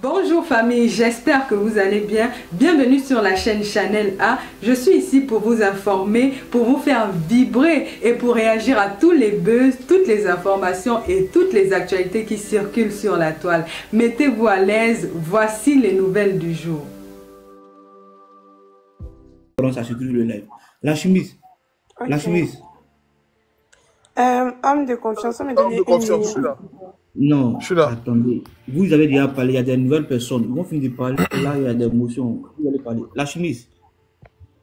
Bonjour famille, j'espère que vous allez bien. Bienvenue sur la chaîne Channel A. Je suis ici pour vous informer, pour vous faire vibrer et pour réagir à tous les buzz, toutes les informations et toutes les actualités qui circulent sur la toile. Mettez-vous à l'aise, voici les nouvelles du jour. Ça circule le live. La chemise. Okay. La chemise. Homme de confiance, on me donne une je suis là. Non, je suis là. Attendez. Vous avez déjà parlé, il y a des nouvelles personnes. Ils vont finir de parler. Là, il y a des émotions. Vous allez parler. La chemise.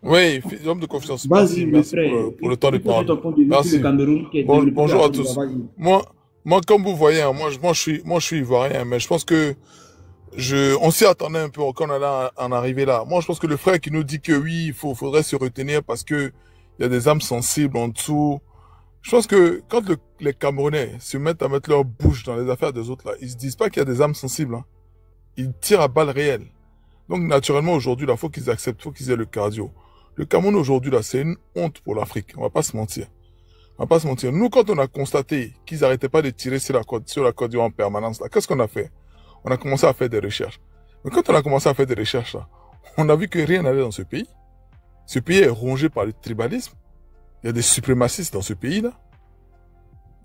Oui, homme de confiance. Merci pour le temps de parole. Merci. Bonjour à tous. Moi, comme vous voyez, moi, je suis ivoirien, mais je pense que on s'y attendait un peu quand on allait en arriver là. Moi, je pense que le frère qui nous dit que oui, faudrait se retenir parce que il y a des âmes sensibles en dessous. Je pense que quand les Camerounais se mettent à mettre leur bouche dans les affaires des autres là, ils se disent pas qu'il y a des âmes sensibles. Hein. Ils tirent à balles réelles. Donc naturellement aujourd'hui là, faut qu'ils acceptent, faut qu'ils aient le cardio. Le Cameroun aujourd'hui là, c'est une honte pour l'Afrique. On va pas se mentir. On va pas se mentir. Nous, quand on a constaté qu'ils arrêtaient pas de tirer sur la Côte d'Ivoire en permanence là, qu'est-ce qu'on a fait? On a commencé à faire des recherches. Mais quand on a commencé à faire des recherches là, on a vu que rien n'allait dans ce pays. Ce pays est rongé par le tribalisme. Il y a des suprémacistes dans ce pays-là.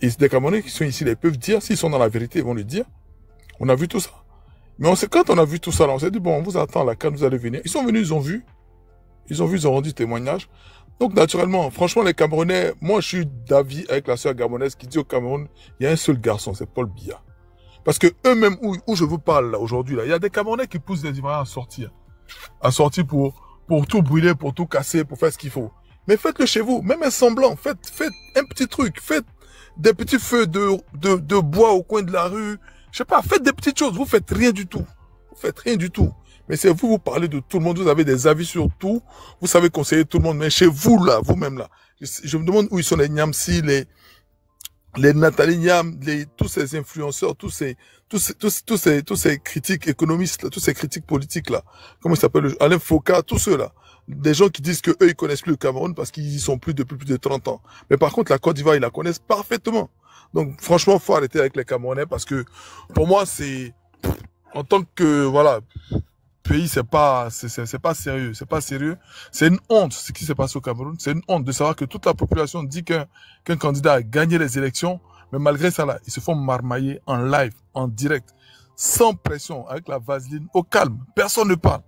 Et des Camerounais qui sont ici, là, ils peuvent dire, s'ils sont dans la vérité, ils vont le dire. On a vu tout ça. Mais quand on a vu tout ça, là, on s'est dit, bon, on vous attend là, quand vous allez venir. Ils sont venus, ils ont vu. Ils ont vu, ils ont rendu témoignage. Donc, naturellement, franchement, les Camerounais, moi, je suis d'avis avec la sœur gabonaise qui dit au Cameroun, il y a un seul garçon, c'est Paul Biya. Parce que eux-mêmes, où je vous parle, là, aujourd'hui, là, il y a des Camerounais qui poussent les Ivoiriens à sortir. À sortir pour tout brûler, pour tout casser, pour faire ce qu'il faut. Mais faites-le chez vous, même un semblant, faites un petit truc, faites des petits feux de bois au coin de la rue, je sais pas, faites des petites choses, vous faites rien du tout, vous faites rien du tout. Mais c'est vous parlez de tout le monde, vous avez des avis sur tout, vous savez conseiller tout le monde, mais chez vous là, vous-même là, je me demande où ils sont les Niamsi, les Nathalie Niam, tous ces influenceurs, tous ces critiques économistes là, tous ces critiques politiques là, comment ils s'appellent, Alain Foucault, tous ceux là. Des gens qui disent que eux ils connaissent plus le Cameroun parce qu'ils y sont plus depuis plus de 30 ans. Mais par contre, la Côte d'Ivoire, ils la connaissent parfaitement. Donc, franchement, faut arrêter avec les Camerounais parce que, pour moi, c'est, en tant que, voilà, pays, c'est pas sérieux. C'est pas sérieux. C'est une honte, ce qui s'est passé au Cameroun. C'est une honte de savoir que toute la population dit qu'un candidat a gagné les élections. Mais malgré ça, là, ils se font marmailler en live, en direct, sans pression, avec la vaseline, au calme. Personne ne parle.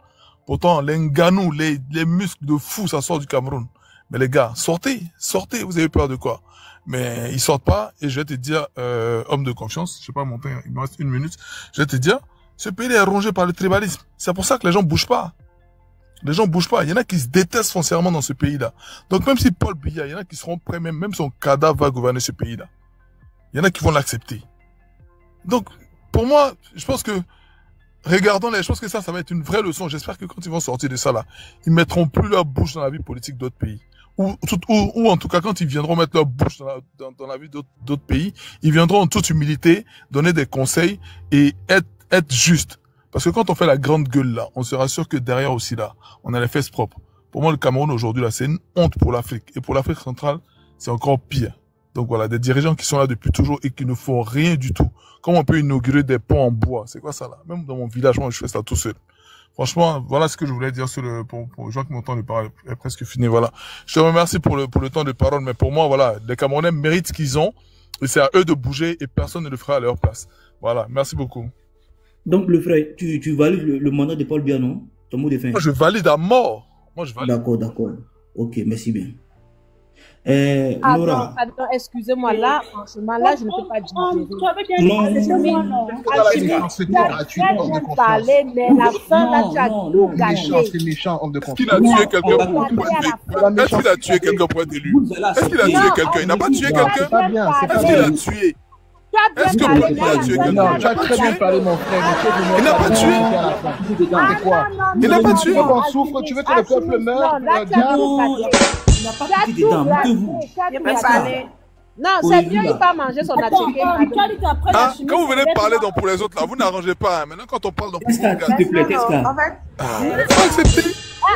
Pourtant, les Nganou, les muscles de fou, ça sort du Cameroun. Mais les gars, sortez, vous avez peur de quoi? Mais ils sortent pas, et je vais te dire, homme de confiance, je sais pas monter, il me reste 1 minute, je vais te dire, ce pays est rongé par le tribalisme. C'est pour ça que les gens bougent pas. Les gens bougent pas. Il y en a qui se détestent foncièrement dans ce pays-là. Donc même si Paul Biya, il y en a qui seront prêts, même son cadavre va gouverner ce pays-là. Il y en a qui vont l'accepter. Donc, pour moi, je pense que regardons les choses que ça va être une vraie leçon. J'espère que quand ils vont sortir de ça là, ils mettront plus leur bouche dans la vie politique d'autres pays. Ou en tout cas, quand ils viendront mettre leur bouche dans la vie d'autres pays, ils viendront en toute humilité donner des conseils et être juste. Parce que quand on fait la grande gueule là, on sera sûr que derrière aussi là, on a les fesses propres. Pour moi, le Cameroun aujourd'hui là, c'est une honte pour l'Afrique. Et pour l'Afrique centrale, c'est encore pire. Donc voilà, des dirigeants qui sont là depuis toujours et qui ne font rien du tout. Comment on peut inaugurer des ponts en bois? C'est quoi ça là? Même dans mon village, moi, je fais ça tout seul. Franchement, voilà ce que je voulais dire pour les gens qui m'entendent, le parole est presque fini, voilà. Je te remercie pour le temps de parole, mais pour moi, voilà, les Camerounais méritent ce qu'ils ont, et c'est à eux de bouger, et personne ne le fera à leur place. Voilà, merci beaucoup. Donc, le frère, tu valides le mandat de Paul Biya, non? Ton mot de fin. Moi, je valide à mort. Moi, je valide. D'accord. Ok, merci bien. Laura. Pardon, excusez-moi, là, franchement, là, je ne peux pas dire. Parler, mais la fin, là, tu as tout gâché. C'est méchant, homme de confiance. Est-ce qu'il a tué quelqu'un pour être élu? Est-ce qu'il a tué quelqu'un? Il n'a pas tué quelqu'un? Est-ce qu'il a tué? Est-ce que Paul Biya a tué quelqu'un? Non, tu as très bien parlé, mon frère. Il n'a pas tué. C'est quoi? Il n'a pas tué. Tu veux qu'on souffre? Tu veux que le peuple meure? Il n'a pas quitté dedans, montez-vous. Non, c'est mieux, il va manger son atelier. Quand vous venez parler donc pour les autres, là, vous n'arrangez pas. Maintenant, quand on parle donc pour vous, s'il te plaît, il faut accepter.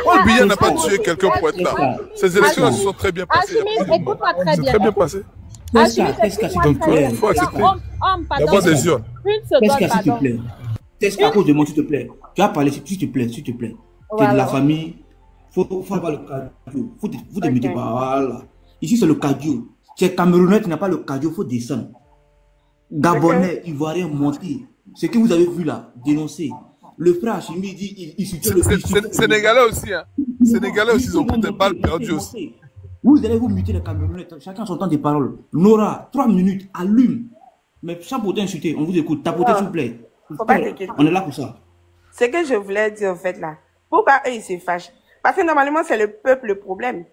Paul Biya n'a pas tué quelqu'un pour être là. Ces élections se sont très bien passées. Écoute-moi très bien. C'est très bien passé. Qu'est-ce qu'il Donc, il faut accepter. D'abord des urnes. Une seconde, pardon. Qu'est-ce qu'à cause de moi, s'il te plaît? Tu as parlé, s'il te plaît, s'il te plaît. Tu es de la famille. Faut avoir le cardio. Vous te mettez pas. Voilà. Ici, c'est le cardio. Tu es Camerounais, tu n'as pas le cardio, il faut descendre. Gabonais, Ivoirien, monter. Ce que vous avez vu là, dénoncer. Le frère Hachimi dit, il soutient le Sénégalais aussi, hein. Sénégalais aussi, ils ont pris des balles perdues aussi. Vous allez vous muter les Camerounais, chacun son temps de parole. Nora, 3 minutes, allume. Mais sans pour t'insulter, on vous écoute. Tapotez, s'il vous plaît. On est là pour ça. Ce que je voulais dire, en fait, là, pourquoi eux, ils se fâchent? Parce que normalement, c'est le peuple le problème.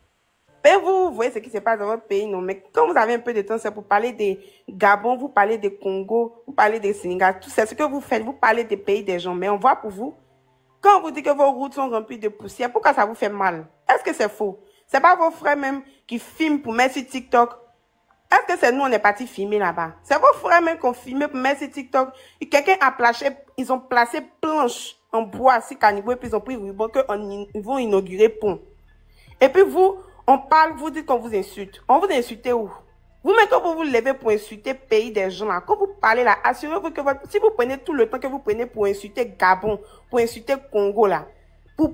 Mais vous voyez ce qui se passe dans votre pays, non? Mais quand vous avez un peu de temps, c'est pour parler des Gabon, vous parlez des Congo, vous parlez des Sénégal, tout c'est ce que vous faites, vous parlez des pays des gens. Mais on voit pour vous, quand on vous dit que vos routes sont remplies de poussière, pourquoi ça vous fait mal? Est-ce que c'est faux? C'est pas vos frères même qui filment pour mettre sur TikTok? Est-ce que c'est nous, on est partis filmer là-bas? C'est vos frères même qui ont filmé pour mettre sur TikTok. Quelqu'un a placé, ils ont placé planche en bois sur Canibo et puis ils ont pris ruban qu'ils vont inaugurer pont. Et puis vous, on parle, vous dites qu'on vous insulte. On vous insulte où? Vous-même, quand vous vous levez pour insulter le pays des gens, là, quand vous parlez là, assurez-vous que si vous prenez tout le temps que vous prenez pour insulter Gabon, pour insulter Congo là, pour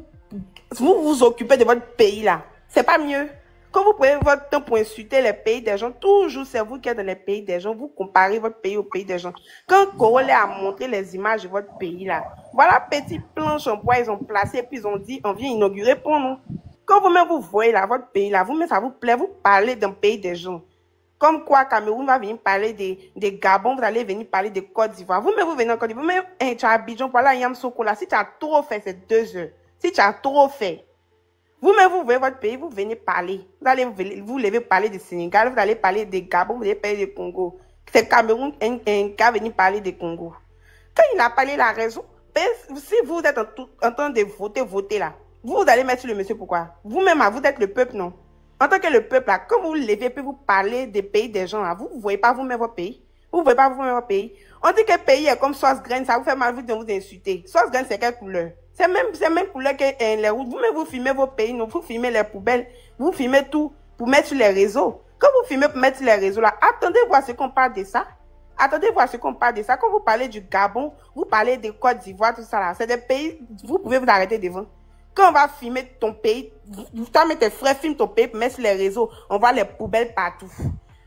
vous vous occupez de votre pays là, c'est pas mieux. Quand vous prenez votre temps pour insulter les pays des gens, toujours c'est vous qui êtes dans les pays des gens, vous comparez votre pays au pays des gens. Quand Corolé a montré les images de votre pays là, voilà, petite planche en bois, ils ont placé, puis ils ont dit, on vient inaugurer pour nous. Quand vous-même vous voyez là, votre pays là, vous-même ça vous plaît, vous parlez d'un pays des gens. Comme quoi, Cameroun va venir parler des Gabon, vous allez venir parler de Côte d'Ivoire. Vous-même vous venez en Côte d'Ivoire, vous-même, tu as Abidjan, voilà, Yamsoko là, si tu as trop fait, c'est 2 heures. Si tu as trop fait, vous-même, vous voyez votre pays, vous venez parler. Vous allez vous lever parler du Sénégal, vous allez parler des Gabon, vous allez parler du Congo. C'est Cameroun qui a venu parler du Congo. Quand il a parlé la raison, si vous êtes en train de voter là, vous allez mettre sur le monsieur pourquoi? Vous-même, vous êtes le peuple, non? En tant que le peuple là, quand vous levez puis vous parlez des pays des gens là, vous ne voyez pas vous-même votre pays? Vous ne voyez pas vous-même votre pays? On dit que le pays est comme sauce graine, ça vous fait mal de vous insulter. Sauce graine, c'est quelle couleur? C'est même couleur que les routes. Vous-même, vous filmez vos pays, non? Vous filmez les poubelles, vous filmez tout pour mettre sur les réseaux. Quand vous filmez pour mettre sur les réseaux, là, attendez voir ce qu'on parle de ça. Attendez voir ce qu'on parle de ça. Quand vous parlez du Gabon, vous parlez de Côte d'Ivoire, tout ça là. C'est des pays, vous pouvez vous arrêter devant. Quand on va filmer ton pays, toi et tes frères filment ton pays pour mettre sur les réseaux, on voit les poubelles partout.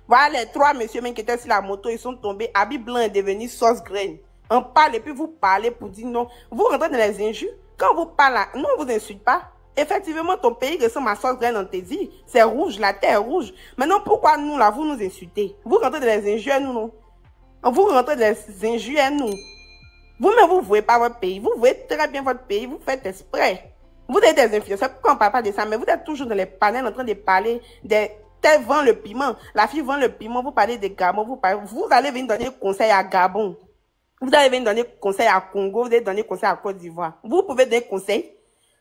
Voilà les 3 messieurs même qui étaient sur la moto, ils sont tombés. Habit blanc est devenu sauce graine. On parle et puis vous parlez pour dire non. Vous rentrez dans les injures. Quand vous parlez, non, on vous insulte pas. Effectivement, ton pays ressemble à sauce graine, on te dit. C'est rouge, la terre est rouge. Maintenant, pourquoi nous, là, vous nous insultez? Vous rentrez dans les injures, nous, non? Vous rentrez dans les injures, nous. Vous-même, vous ne voyez pas votre pays. Vous voyez très bien votre pays. Vous faites exprès. Vous êtes des influenceurs. Pourquoi on ne parle pas de ça? Mais vous êtes toujours dans les panels en train de parler des... Tel vend le piment. La fille vend le piment. Vous parlez de Gabon. Vous allez venir donner conseil à Gabon. Vous allez venir donner conseil à Congo. Vous allez donner conseil à Côte d'Ivoire. Vous pouvez donner conseil.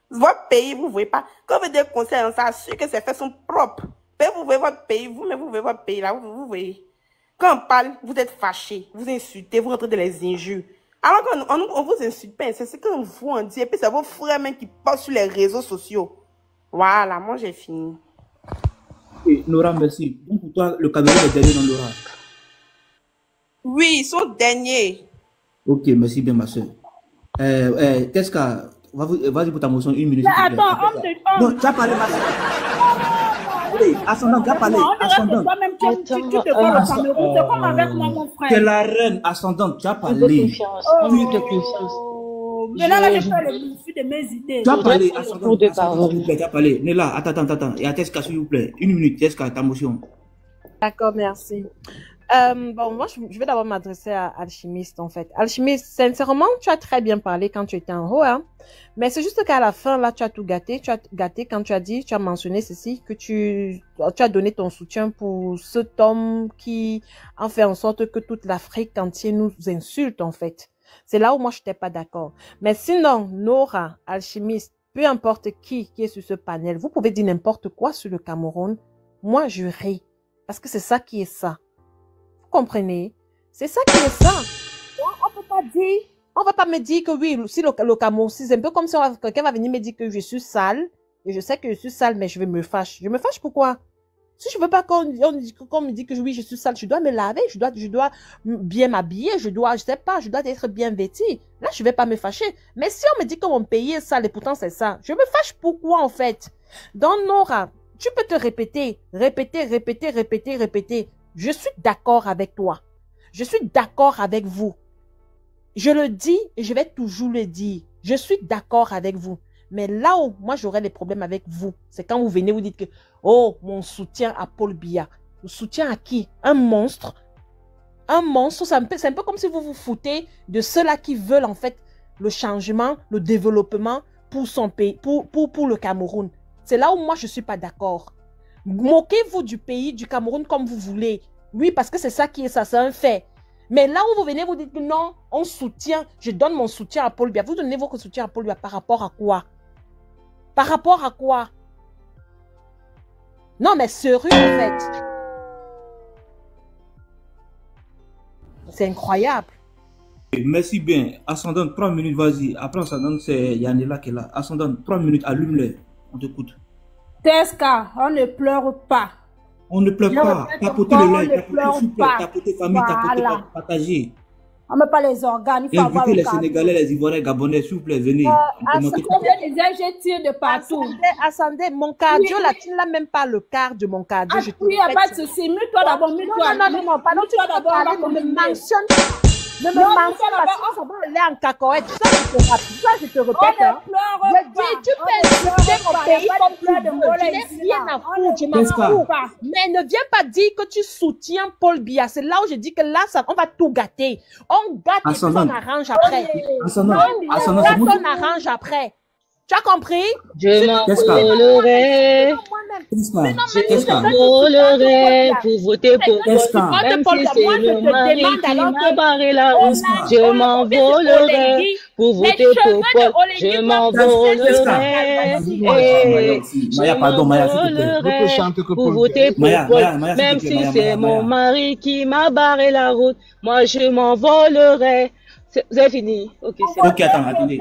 Votre pays, vous ne voyez pas. Quand vous donnez conseil, on s'assure que ces faits sont propres. Mais vous voyez votre pays. Vous-même, vous voyez votre pays là. Vous voyez. Quand on parle, vous êtes fâchés. Vous insultez. Vous rentrez dans les injures. Alors qu'on vous insulte pas, c'est ce qu'on vous en dit. Et puis c'est vos frères même qui postent sur les réseaux sociaux. Voilà, moi j'ai fini. Et Nora, merci. Donc pour toi, le Cameroun est dernier dans Nora. Oui, ils sont derniers. Ok, merci bien ma soeur. Teska, vas-y pour ta motion, 1 minute. Attends, non, tu as parlé ma soeur. Oui, ascendant, tu as parlé. Ascendant. Toi-même, tu te vois au Cameroun, c'est comme avec moi, mon frère. C'est la reine ascendante, tu as parlé. Mais là, je fais le souci de mes idées. Tu as parlé, ascendant, s'il vous plaît, tu as parlé. Nela, attends. Et à Teska, s'il vous plaît. 1 minute, Teska, ta motion. D'accord, merci. Bon, moi, je vais d'abord m'adresser à Alchimiste, en fait. Alchimiste, sincèrement, tu as très bien parlé quand tu étais en haut, hein. Mais c'est juste qu'à la fin, là, tu as tout gâté. Tu as gâté quand tu as dit, tu as mentionné ceci, que tu as donné ton soutien pour cet homme qui a fait en sorte que toute l'Afrique entière nous insulte, en fait. C'est là où moi, je n'étais pas d'accord. Mais sinon, Nora, Alchimiste, peu importe qui est sur ce panel, vous pouvez dire n'importe quoi sur le Cameroun. Moi, je ris. Parce que c'est ça qui est ça. Vous comprenez? C'est ça qui est ça. On peut pas dire. On va pas me dire que oui, si le Cameroun, c'est un peu comme si quelqu'un va venir me dire que je suis sale. Et je sais que je suis sale, mais je vais me fâcher. Je me fâche pourquoi? Si je veux pas qu'on me dise que oui, je suis sale, je dois me laver, je dois bien m'habiller, je sais pas, je dois être bien vêtie. Là, je vais pas me fâcher. Mais si on me dit que mon pays est sale et pourtant c'est ça, je me fâche pourquoi en fait? Donc Nora, tu peux te répéter. Je suis d'accord avec toi. Je suis d'accord avec vous. Je le dis et je vais toujours le dire. Je suis d'accord avec vous. Mais là où moi j'aurais des problèmes avec vous, c'est quand vous venez vous dites que oh, mon soutien à Paul Biya. Le soutien à qui? Un monstre? Un monstre, c'est un peu comme si vous vous foutez de ceux-là qui veulent en fait le changement, le développement pour son pays, pour le Cameroun. C'est là où moi je suis pas d'accord. Moquez-vous du pays, du Cameroun comme vous voulez. Oui, parce que c'est ça qui est ça, c'est un fait. Mais là où vous venez vous dites que non, on soutient, je donne mon soutien à Paul Biya. Vous donnez votre soutien à Paul Biya par rapport à quoi? Par rapport à quoi? Non, mais sérieux, en fait. C'est incroyable. Merci bien. Ascendant, 3 minutes, vas-y. Après, Ascendant, c'est Yanela qui est là. Ascendant, 3 minutes, allume-les. On t'écoute. Teska, on ne pleure pas. On ne pleure pas. Tapoter le lait, tapoter famille, tapoter partager. On ne met pas les organes, il faut avoir inviter le les cadre. Sénégalais, les Ivoiriens, Gabonais, s'il vous plaît, venez. Je tire de partout. Attendez, mon cardio, là, tu n'as même pas le quart de mon cardio. Ah, il n'y a pas de souci. Mute-toi d'abord, mute-toi. Non, pardon, tu dois parler, ne me mentionne pas. Ne me mentionne pas, ça va aller en cacahuète. Ça, je te répète. Hein. Je dis, tu peux insulter mon pays comme tu veux. Je n'ai rien à foutre, je m'en fous. Mais ne viens pas dire que tu soutiens Paul Biya. C'est là où je dis que là, on va tout gâter. On gâte et puis on arrange après. On arrange après. Tu as compris? Je m'envolerai. Je m'envolerai pour voter pour toi. Même si c'est le mari qui m'a barré la route. Je m'envolerai pour voter pour toi. Je m'envolerai. Maya, pardon, Maya, s'il te plaît. Pour voter pour toi. Même si c'est mon mari qui m'a barré la route. Moi, je m'envolerai. Vous avez fini? Ok, c'est ok, attendez.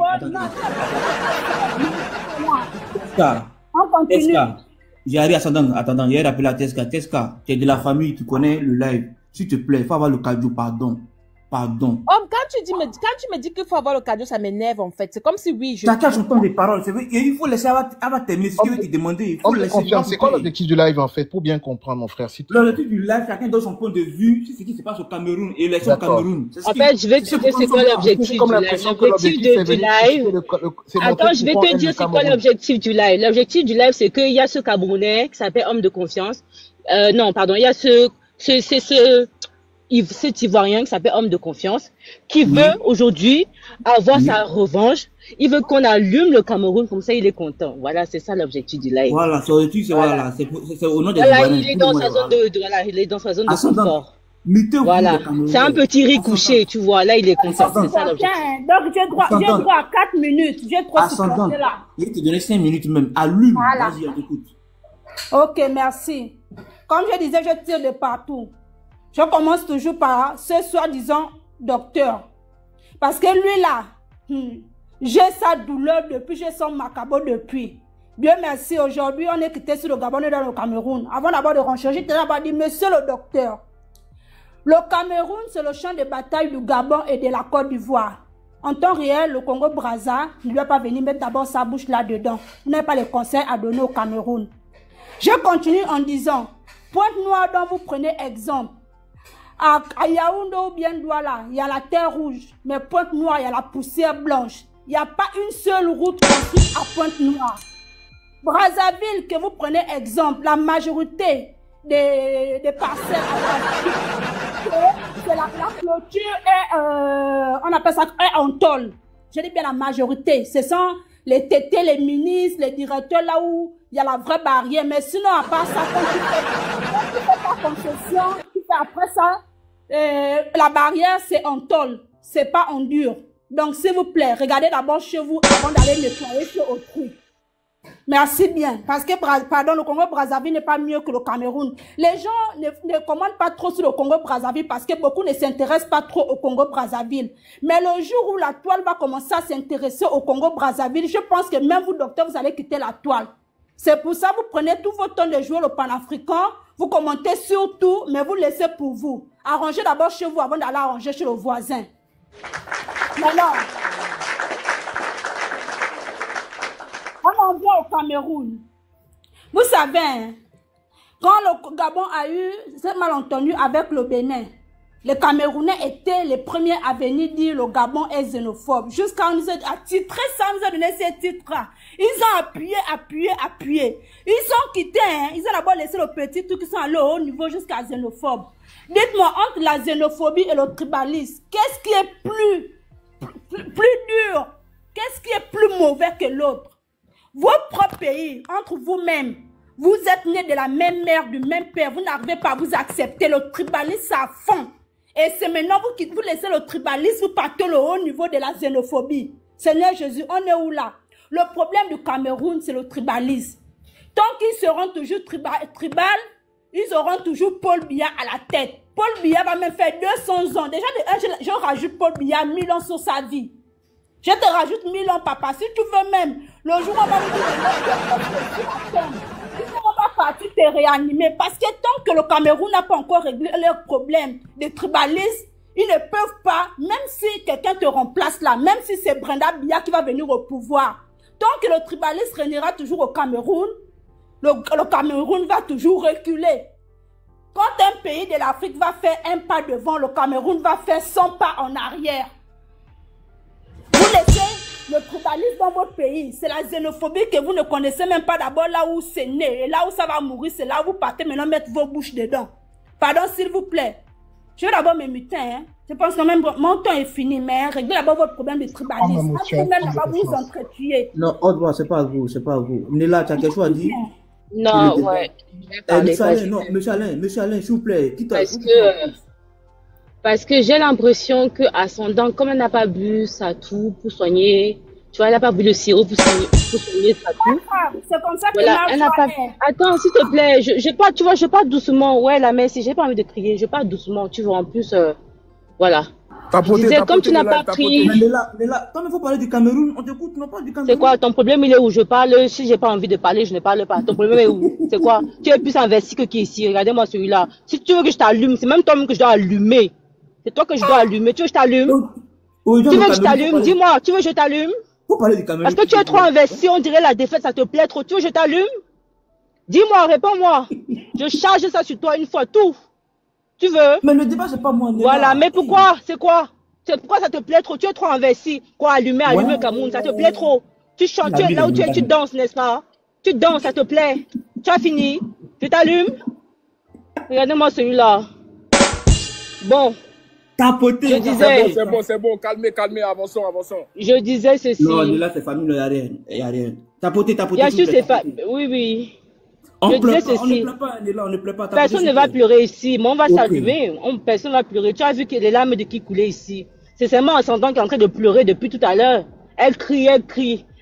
Teska, j'ai Ascendant, attendant, il y a appelé à Teska. Teska, tu es de la famille, tu connais le live. S'il te plaît, il faut avoir le cadeau, pardon. Pardon. Quand tu me dis qu'il faut avoir le cadeau, ça m'énerve en fait. C'est comme si oui, chacun j'entends des paroles. Il faut laisser avoir terminer ce qu'il veut te demander. Il faut laisser. C'est quoi l'objectif du live en fait, pour bien comprendre, mon frère? L'objectif du live, chacun donne son point de vue sur ce qui se passe au Cameroun et l'élection au Cameroun. En fait, je vais te dire c'est quoi l'objectif du live. L'objectif du live. Attends, je vais te dire c'est quoi l'objectif du live. L'objectif du live, c'est qu'il y a ce Camerounais qui s'appelle Homme de Confiance. Non, pardon, il y a cet Ivoirien qui s'appelle Homme de Confiance, qui veut aujourd'hui avoir sa revanche. Il veut qu'on allume le Cameroun, comme ça il est content. Voilà, c'est ça l'objectif du live. Voilà, c'est au nom des Ivoiriens. Il est dans sa zone il est dans sa zone de confort. Voilà, c'est un petit riz couché, tu vois, là il est content, c'est ça l'objectif. Donc j'ai droit à 4 minutes, j'ai 3 secondes là. Il te donné 5 minutes même, allume, vas-y, on t'écoute. Ok, merci. Comme je disais, je tire de partout. Je commence toujours par ce soi-disant docteur. Parce que lui là, j'ai sa douleur depuis, j'ai son macabre depuis. Dieu merci, aujourd'hui on est quitté sur le Gabon et dans le Cameroun. Avant d'abord de renchérir, je t'ai dit, monsieur le docteur, le Cameroun c'est le champ de bataille du Gabon et de la Côte d'Ivoire. En temps réel, le Congo-Brazza ne doit pas venir mettre d'abord sa bouche là-dedans. Vous n'avez pas les conseils à donner au Cameroun. Je continue en disant, Pointe-Noire dont vous prenez exemple. À Yaoundé ou bien Douala, il y a la terre rouge, mais Pointe-Noire, il y a la poussière blanche. Il n'y a pas une seule route construite à Pointe-Noire. Brazzaville, que vous prenez exemple, la majorité des parcelles la clôture est, on appelle ça en tôle. Je dis bien la majorité. Ce sont les tétés, les ministres, les directeurs, là où il y a la vraie barrière. Mais sinon, à part ça, quand tu fais pas concession, tu fais après ça, la barrière, c'est en tôle, c'est pas en dur. Donc, s'il vous plaît, regardez d'abord chez vous avant d'aller nettoyer chez autrui. Merci bien. Parce que, pardon, le Congo-Brazzaville n'est pas mieux que le Cameroun. Les gens ne commandent pas trop sur le Congo-Brazzaville parce que beaucoup ne s'intéressent pas trop au Congo-Brazzaville. Mais le jour où la toile va commencer à s'intéresser au Congo-Brazzaville, je pense que même vous, docteur, vous allez quitter la toile. C'est pour ça que vous prenez tout votre temps de jouer le panafricain, vous commentez sur tout, mais vous laissez pour vous. Arrangez d'abord chez vous avant d'aller arranger chez le voisin. Maintenant, on en vient au Cameroun. Vous savez, hein, quand le Gabon a eu ce malentendu avec le Bénin, les Camerounais étaient les premiers à venir dire le Gabon est xénophobe. Jusqu'à nous a titré ça, nous a donné ces titres-là. Ils ont appuyé. Ils ont quitté, hein. Ils ont d'abord laissé le petit truc, ils sont allés au haut niveau jusqu'à xénophobe. Dites-moi, entre la xénophobie et le tribalisme, qu'est-ce qui est plus dur? Qu'est-ce qui est plus mauvais que l'autre? Votre propre pays, entre vous-même, vous êtes nés de la même mère, du même père, vous n'arrivez pas à vous accepter. Le tribalisme, ça fond. Et c'est maintenant vous laissez le tribalisme, vous partez le haut niveau de la xénophobie. Seigneur Jésus, on est où là? Le problème du Cameroun, c'est le tribalisme. Tant qu'ils seront toujours tribal, ils auront toujours Paul Biya à la tête. Paul Biya va même faire 200 ans. Déjà, je rajoute Paul Biya 1000 ans sur sa vie. Je te rajoute 1000 ans, papa. Si tu veux même, le jour où on va me dire, partir te réanimer parce que tant que le Cameroun n'a pas encore réglé leurs problèmes de tribalisme, ils ne peuvent pas, même si quelqu'un te remplace là, même si c'est Brenda Biya qui va venir au pouvoir, tant que le tribalisme régnera toujours au Cameroun, le Cameroun va toujours reculer. Quand un pays de l'Afrique va faire un pas devant, le Cameroun va faire 100 pas en arrière. Vous laissez le tribalisme dans votre pays, c'est la xénophobie que vous ne connaissez même pas d'abord là où c'est né. Et là où ça va mourir, c'est là où vous partez maintenant mettre vos bouches dedans. Pardon, s'il vous plaît. Je vais d'abord me muter. Hein. Je pense que même mon temps est fini, mais réglez d'abord votre problème de tribalisme. Après même là-bas, vous vous entretuez. Non, Audrey, c'est pas vous, c'est pas vous. Nela, tu as quelque chose à dire? Non, ouais. Monsieur Alain, s'il vous plaît. Parce que j'ai l'impression qu'à son dent, comme elle n'a pas bu sa toux pour soigner, tu vois, elle n'a pas bu le sirop pour soigner sa toux. C'est comme ça que voilà, elle n'a pas... Attends, s'il te plaît, je parle doucement. Ouais, la mère, si j'ai pas envie de crier, je parle doucement, tu vois, en plus, voilà. Je disais, comme tu n'as pas pris... Mais là, quand il faut parler du Cameroun, on t'écoute, non pas du Cameroun. C'est quoi, ton problème, il est où je parle, si j'ai pas envie de parler, je ne parle pas. Ton problème est où? C'est quoi? Tu es plus investi que qui ici, regardez-moi celui-là. Si tu veux que je t'allume, c'est même toi-même que je dois allumer. C'est toi que je dois allumer. Tu veux que je t'allume? Tu veux que je t'allume? Dis-moi, tu veux que je t'allume? Parce que tu es trop investi, on dirait la défaite, ça te plaît trop. Tu veux que je t'allume? Dis-moi, réponds-moi. Je charge ça sur toi une fois, tout. Tu veux? Mais le débat, c'est pas moi. Voilà, mais pourquoi? C'est quoi? C'est pourquoi ça te plaît trop? Tu es trop investi. Quoi, allumer Cameroun, ça te plaît trop. Tu chantes, tu es là où tu es, tu danses, n'est-ce pas? Tu danses, ça te plaît. Tu as fini? Je t'allume? Regardez-moi celui-là. Bon. Tapoter. Je disais. C'est bon, calmez, avançons. Je disais ceci. Non, là, c'est famille, il n'y a rien. Tapoter. Bien sûr, c'est pas. Oui. On je disais ceci. On ne pleure pas. Personne ne va pleurer ici. Mais on va s'allumer. Personne ne va pleurer. Tu as vu que les larmes de qui coulaient ici. C'est seulement en sentant qu'elle est en train de pleurer depuis tout à l'heure. Elle crie.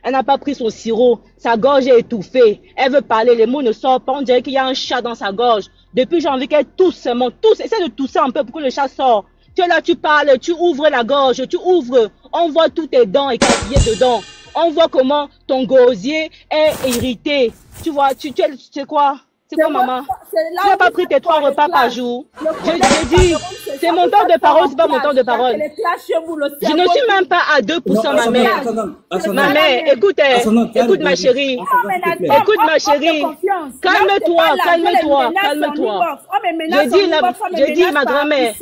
Elle n'a pas pris son sirop. Sa gorge est étouffée. Elle veut parler. Les mots ne sortent pas. On dirait qu'il y a un chat dans sa gorge. Depuis, j'ai envie qu'elle tousse seulement. Essaie de tousser un peu pour que le chat sorte. Tu es là, tu parles, tu ouvres la gorge, tu ouvres. On voit toutes tes dents écartillées dedans. On voit comment ton gosier est irrité. Tu vois, c'est quoi? C'est quoi, maman? Tu n'as pas pris tes 3 repas par jour. Je dis, c'est mon temps de parole, c'est pas mon temps de parole. Je ne suis même pas à 2%, ma mère. Ma mère, écoute ma chérie. Écoute ma chérie. Calme-toi. Je dis, ma grand-mère.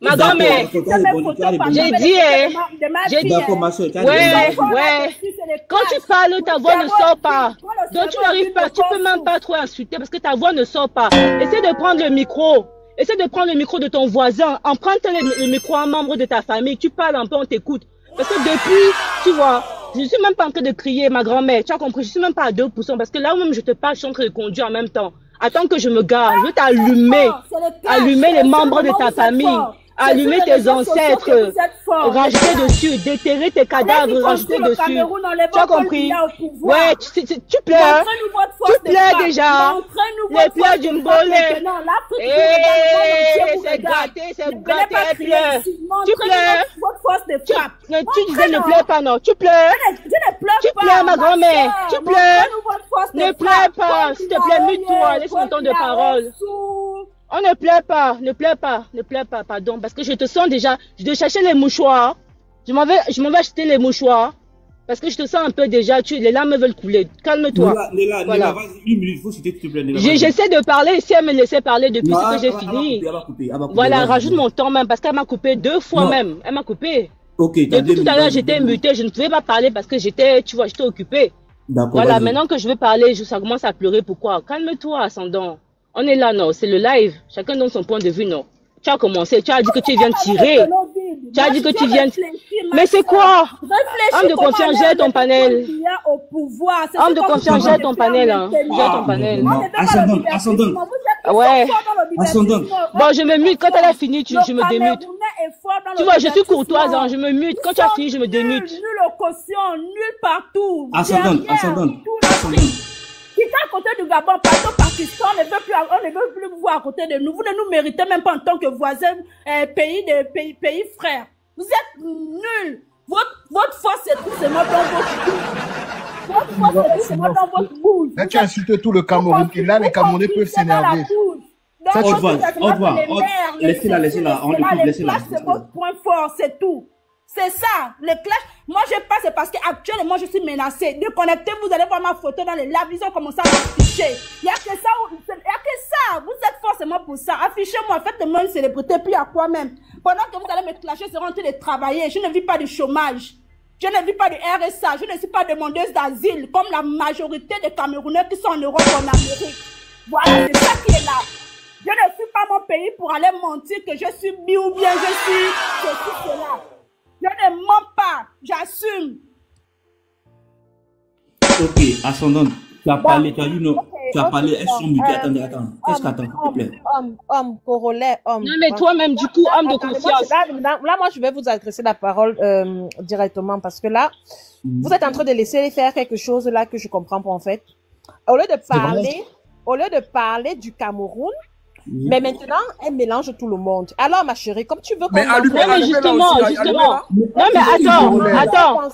Ma grand-mère, j'ai dit, ouais. Quand tu parles, ta voix ne sort pas. Donc tu n'arrives pas, tu peux même pas trop insulter parce que ta voix ne sort pas. Essaie de prendre le micro. Essaie de prendre le micro de ton voisin. Emprunte le micro à un membre de ta famille. Tu parles un peu, on t'écoute. Parce que depuis, tu vois, je ne suis même pas en train de crier, ma grand-mère. Tu as compris, je suis même pas à 2%. Parce que là où même je te parle, je suis en train de conduire en même temps. Attends que je me gare. Je vais t'allumer. Allumer les membres de ta famille. Allumer tes ancêtres, rajouter dessus, déterrer tes cadavres, rajouter dessus. Tu as compris? Ouais, tu pleures. Tu pleures déjà. Les pleurs du mbolé. C'est gâté, elle pleure. Tu pleures. Tu disais ne pleure pas, non. Tu pleures. Tu pleures, ma grand-mère. Tu pleures. Ne pleure pas, s'il te plaît, mute-toi, laisse mon temps de parole. On ne pleure pas, ne pleure pas, ne pleure pas, pardon, parce que je te sens déjà, je dois chercher les mouchoirs. Je m'en vais acheter les mouchoirs, parce que je te sens un peu déjà, les larmes veulent couler. Calme-toi. Léla, vas-y, 1 minute, faut s'il te plaît. J'essaie de parler, si elle me laissait parler depuis ce que j'ai fini. Voilà, rajoute mon temps même, parce qu'elle m'a coupé 2 fois même, elle m'a coupé. Ok, depuis tout à l'heure, j'étais mutée, je ne pouvais pas parler parce que j'étais, tu vois, j'étais occupée. Voilà, maintenant que je veux parler, ça commence à pleurer. Pourquoi? Calme-toi, Ascendant. On est là, non, c'est le live. Chacun donne son point de vue, non. Tu as commencé, tu as dit que tu viens tirer. Tu as dit que tu viens... Mais c'est quoi? Homme de confiance, gère ton panel. Homme de confiance, gère ton panel. Gère ton panel. Ascendant. Ouais. Ascendant. Bon, je me mute. Quand elle a fini, je me démute. Tu vois, je suis courtoise, hein, je me mute. Quand tu as fini, je me démute. Nul au quotient, nul partout. Ascendant. Qui est à côté du Gabon, partout au Pakistan, on ne veut plus vous voir à côté de nous. Vous ne nous méritez même pas en tant que voisins, pays frères. Vous êtes nuls. Votre force, c'est tout seulement dans votre bouche. Votre force, c'est tout seulement dans votre bouche. Là, tu insultes tout le Cameroun. Et là, les Camerounais peuvent s'énerver. Ça, tu vois. Laissez-la. Laissez-la. C'est votre point fort, c'est tout. C'est ça, le clash. Moi, je passe, c'est parce qu'actuellement, je suis menacée. Déconnectez, vous allez voir ma photo dans les lives, ils ont commencé à m'afficher. Il n'y a que ça. Vous êtes forcément pour ça. Affichez-moi, faites-moi une célébrité, puis à quoi même? Pendant que vous allez me clasher, je serai en train de travailler. Je ne vis pas du chômage. Je ne vis pas du RSA. Je ne suis pas demandeuse d'asile, comme la majorité des Camerounais qui sont en Europe ou en Amérique. Voilà, c'est ça qui est là. Je ne suis pas mon pays pour aller mentir que je suis bien ou bien je suis cela. Je ne mens pas, j'assume. Ok, Ascendant, tu as parlé, tu as dit non, tu as parlé, elles sont mutées, attends. Qu'est-ce qu'attends, s'il te plaît? Homme, Corolet, homme. Non, mais toi-même, du coup, homme de confiance. Là, moi, je vais vous adresser la parole directement parce que là, vous êtes en train de laisser faire quelque chose là que je comprends pas en fait. Au lieu de parler du Cameroun, mais maintenant, elle mélange tout le monde. Alors, ma chérie, comme tu veux qu'on... Mais justement. Non, mais attends.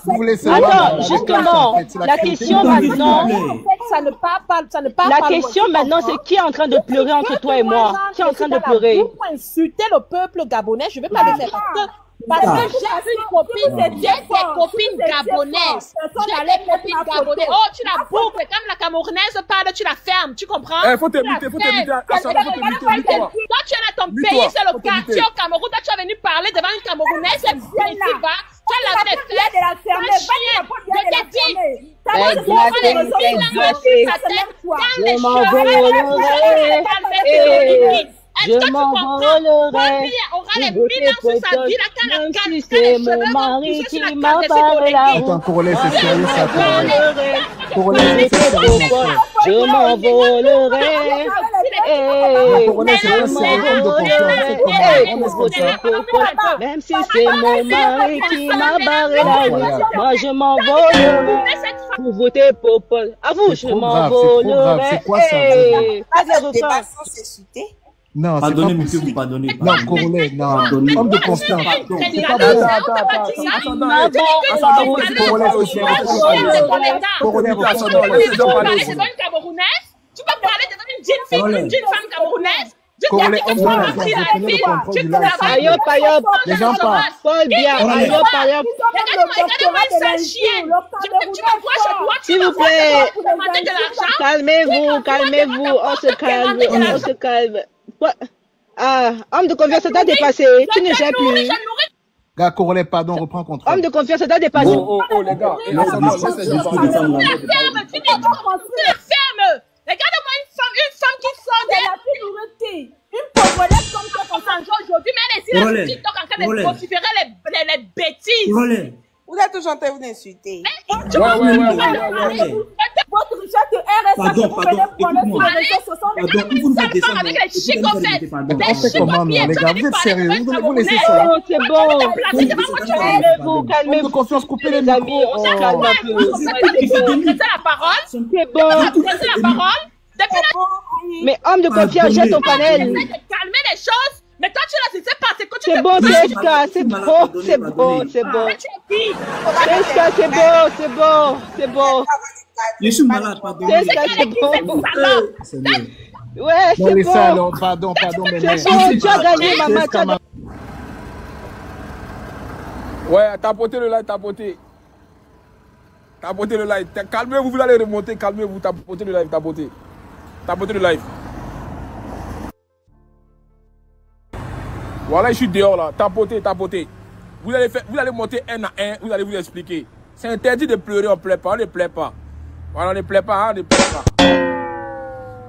Justement, la question maintenant... Ça ne part pas. La question maintenant, c'est qui est en train de pleurer entre toi et moi? Qui est en train de pleurer? Pour insulter le peuple gabonais, je ne vais pas le faire parce que j'ai une copine, j'ai des copines gabonaises. J'ai les copines gabonaises. Oh, tu la boucles. Comme la camerounaise parle, tu la fermes. Tu comprends? Faut te muter. Toi, tu es dans ton pays, c'est le quartier au Cameroun. Toi, tu es venu parler devant une camerounaise. C'est ici, va. Tu as la tête. Je m'envolerai. Même si c'est mon mari qui m'a barré la route. Attends, Corolet, c'est sérieux, ça. Je m'envolerai. Même si c'est mon mari qui m'a barré la route, moi je m'envolerai pour voter pour Paul. À vous, je m'envolerai. C'est quoi ça? Non, pardonnez, monsieur, vous pardonnez. Non, Corolet, non. Homme de confiance. C'est pas bon. Tu peux parler devant une jeune femme camerounaise? Les gens parlent. Paul bien. S'il vous plaît. Calmez-vous. On se calme. Ah, homme de confiance, ça t'a dépassé. Tu ne gères plus. Gars, Corolet, pardon, reprends contrôle. Homme de confiance, ça t'a dépassé. Oh, les gars. Tu la fermes. Regarde-moi une femme qui sort de la minorité. Une pauvreté comme ça qu'on s'en aujourd'hui, mais elle est sur TikTok en train de vociférer les bêtises. Vous êtes toujours en train de vous insulter. Votre richesse de RSA, pardon, écoute-moi. Vous ne faites descendre. avec les chics en fait. On fait comment, les gars? Vous êtes sérieux? Vous laissez ça? C'est bon. Calmez-vous. Confiance, coupez les amis. On se calme un peu. C'est ça la parole. C'est bon. C'est la parole. Mais homme de confiance, jette ton panel. Calmer les choses. Mais toi, tu l'as dit, c'est pas, c'est quand tu c'est bon, TSK, c'est bon. TSK, c'est bon. Je suis malade, pardon. C'est bon. Ouais, c'est bon. Alors, pardon, mais tu as gagné, maman. Ouais, tapotez le live, tapotez. Tapotez le live. Calmez-vous, vous allez remonter, calmez-vous, tapotez le live, tapotez. Tapotez le live. Voilà, je suis dehors là, tapotez. Vous allez monter un à un, vous allez vous expliquer. C'est interdit de pleurer, on ne pleure pas. Voilà, on ne pleure pas,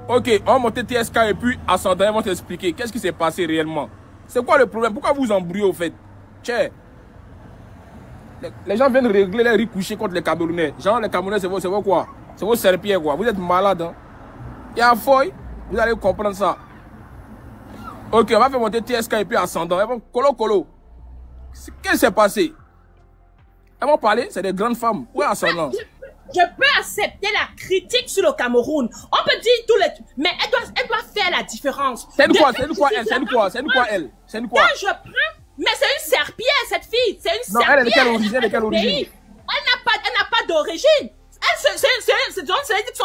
Ok, on va monter TSK et puis ascendant, ils vont t'expliquer qu'est-ce qui s'est passé réellement. C'est quoi le problème? Pourquoi vous embrouillez au fait? Tiens. Les gens viennent régler les ricouchés contre les Camerounais. Genre, les Camerounais, c'est quoi? C'est vos serpillers, quoi. Vous êtes malades, hein? Il y a un feuille, vous allez comprendre ça. Ok, on va faire monter TSK et puis ascendant. Ils vont colo. Qu'est-ce qui s'est passé? Elles vont parler, c'est des grandes femmes. Où est ascendant? Je peux accepter la critique sur le Cameroun. On peut dire tous les... Mais elle doit faire la différence. C'est une quoi elle? Quand je prends... Mais c'est une serpillière, cette fille. C'est une serpillière. Non, elle est de quelle origine? Elle n'a pas d'origine. En fait,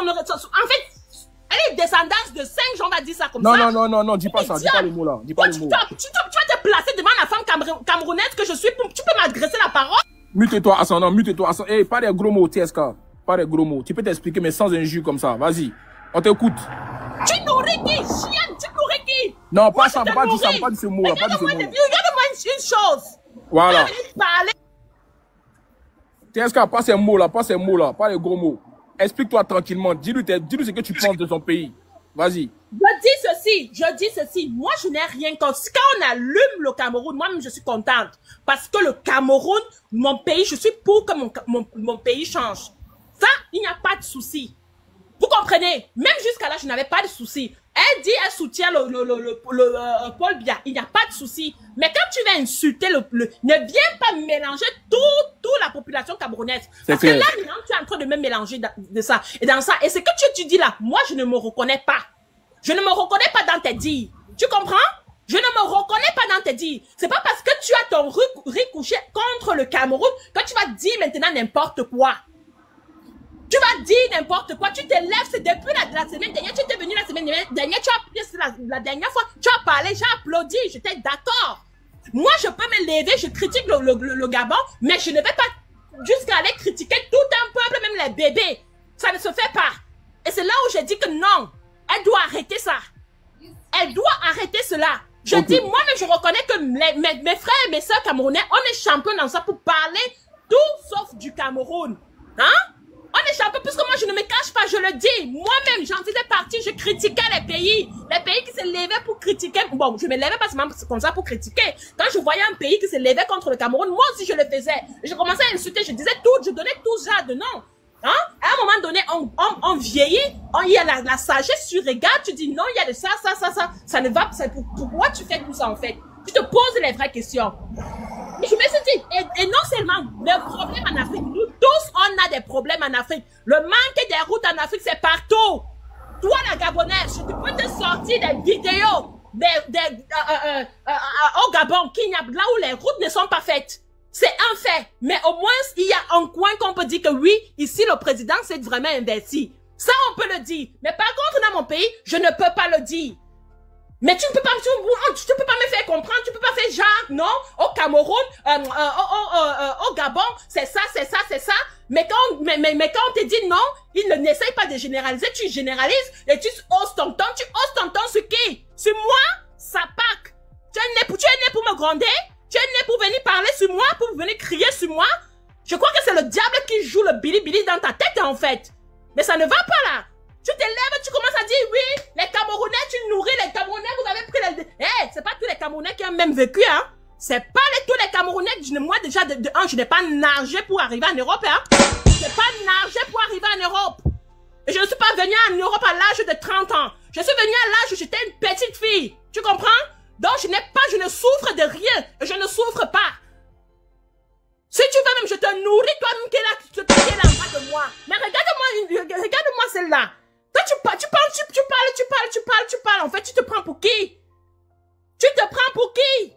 elle est descendance de 5 gens, on va dire ça comme ça. Non, dis pas ça, dis pas le mot là. Tu vas te placer devant la femme camerounaise que je suis, tu peux m'adresser la parole? Mute-toi, ascendant. Eh, pas des gros mots, TSK. Pas des gros mots. Tu peux t'expliquer, mais sans injure comme ça. Vas-y, on t'écoute. Tu nourris qui? Chienne, tu nourris qui? Non, pas ça, pas dire ça, pas dire ce mot là. Regarde-moi une chose. Voilà. TSK, pas ces mots là, pas les gros mots. Explique-toi tranquillement. Dis-lui ce que tu penses de ton pays. Vas-y. Je dis ceci. Moi, je n'ai rien contre. Quand on allume le Cameroun, moi-même, je suis contente. Parce que le Cameroun, mon pays, je suis pour que mon pays change. Ça, il n'y a pas de souci. Vous comprenez? Même jusqu'à là, je n'avais pas de souci. Elle dit, elle soutient le Paul Biya. Il n'y a pas de souci. Mais quand tu vas insulter ne viens pas mélanger toute la population camerounaise. Parce que là, maintenant, tu es en train de me mélanger de ça et dans ça. Et ce que tu dis là, moi, je ne me reconnais pas. Je ne me reconnais pas dans tes dires. Tu comprends? Je ne me reconnais pas dans tes dires. C'est pas parce que tu as ton ricouché contre le Cameroun que tu vas dire maintenant n'importe quoi. Tu vas dire n'importe quoi, tu te lèves, c'est depuis la semaine dernière, tu étais venu la semaine dernière, la dernière fois, tu as parlé, j'ai applaudi, j'étais d'accord. Moi, je peux me lever, je critique le Gabon, mais je ne vais pas jusqu'à aller critiquer tout un peuple, même les bébés. Ça ne se fait pas. Et c'est là où j'ai dit que non, elle doit arrêter ça. Elle doit arrêter cela. Je dis, moi-même, je reconnais que mes frères et mes soeurs camerounais, on est champions dans ça pour parler tout sauf du Cameroun. Hein? On est champion, puisque moi je ne me cache pas, je le dis. Moi-même, j'en faisais partie, je critiquais les pays qui se levaient pour critiquer. Bon, je me levais pas seulement comme ça pour critiquer. Quand je voyais un pays qui se levait contre le Cameroun, moi aussi je le faisais. Je commençais à insulter, je disais tout, je donnais tout ça de non. Hein? À un moment donné, on vieillit, il y a la sagesse, tu regardes, tu dis non, il y a de ça ne va pas. Pourquoi tu fais tout ça en fait? Tu te poses les vraies questions. Je me suis dit, et non seulement le problème en Afrique, nous tous on a des problèmes en Afrique. Le manque des routes en Afrique, c'est partout. Toi, la Gabonaise, je peux te sortir des vidéos au Gabon, là où les routes ne sont pas faites. C'est un fait. Mais au moins, il y a un coin qu'on peut dire que oui, ici, le président s'est vraiment investi. Ça, on peut le dire. Mais par contre, dans mon pays, je ne peux pas le dire. Mais tu ne peux pas, tu peux pas me faire comprendre, tu peux pas faire genre, non, au Cameroun, au Gabon, c'est ça. Mais quand on te dit non, il n'essaye pas de généraliser, tu généralises et tu hausses ton ton sur qui? Sur moi? Ça pack. Tu es né pour me gronder? Tu es né pour venir parler sur moi, pour venir crier sur moi? Je crois que c'est le diable qui joue le bili-bili dans ta tête en fait. Mais ça ne va pas là. Tu te lèves, tu commences à dire oui, les Camerounais, tu nourris les Camerounais, vous avez pris les... c'est pas tous les Camerounais qui ont même vécu, hein. C'est pas tous les Camerounais, moi déjà, je n'ai pas nagé pour arriver en Europe, hein. Je n'ai pas nagé pour arriver en Europe. Et je ne suis pas venue en Europe à l'âge de 30 ans. Je suis venue à l'âge où j'étais une petite fille. Tu comprends? Donc je ne souffre de rien. Et je ne souffre pas. Si tu veux même, je te nourris, toi-même qui es là en bas de moi. Mais regarde-moi celle-là. Toi, tu parles. En fait, tu te prends pour qui? Tu te prends pour qui?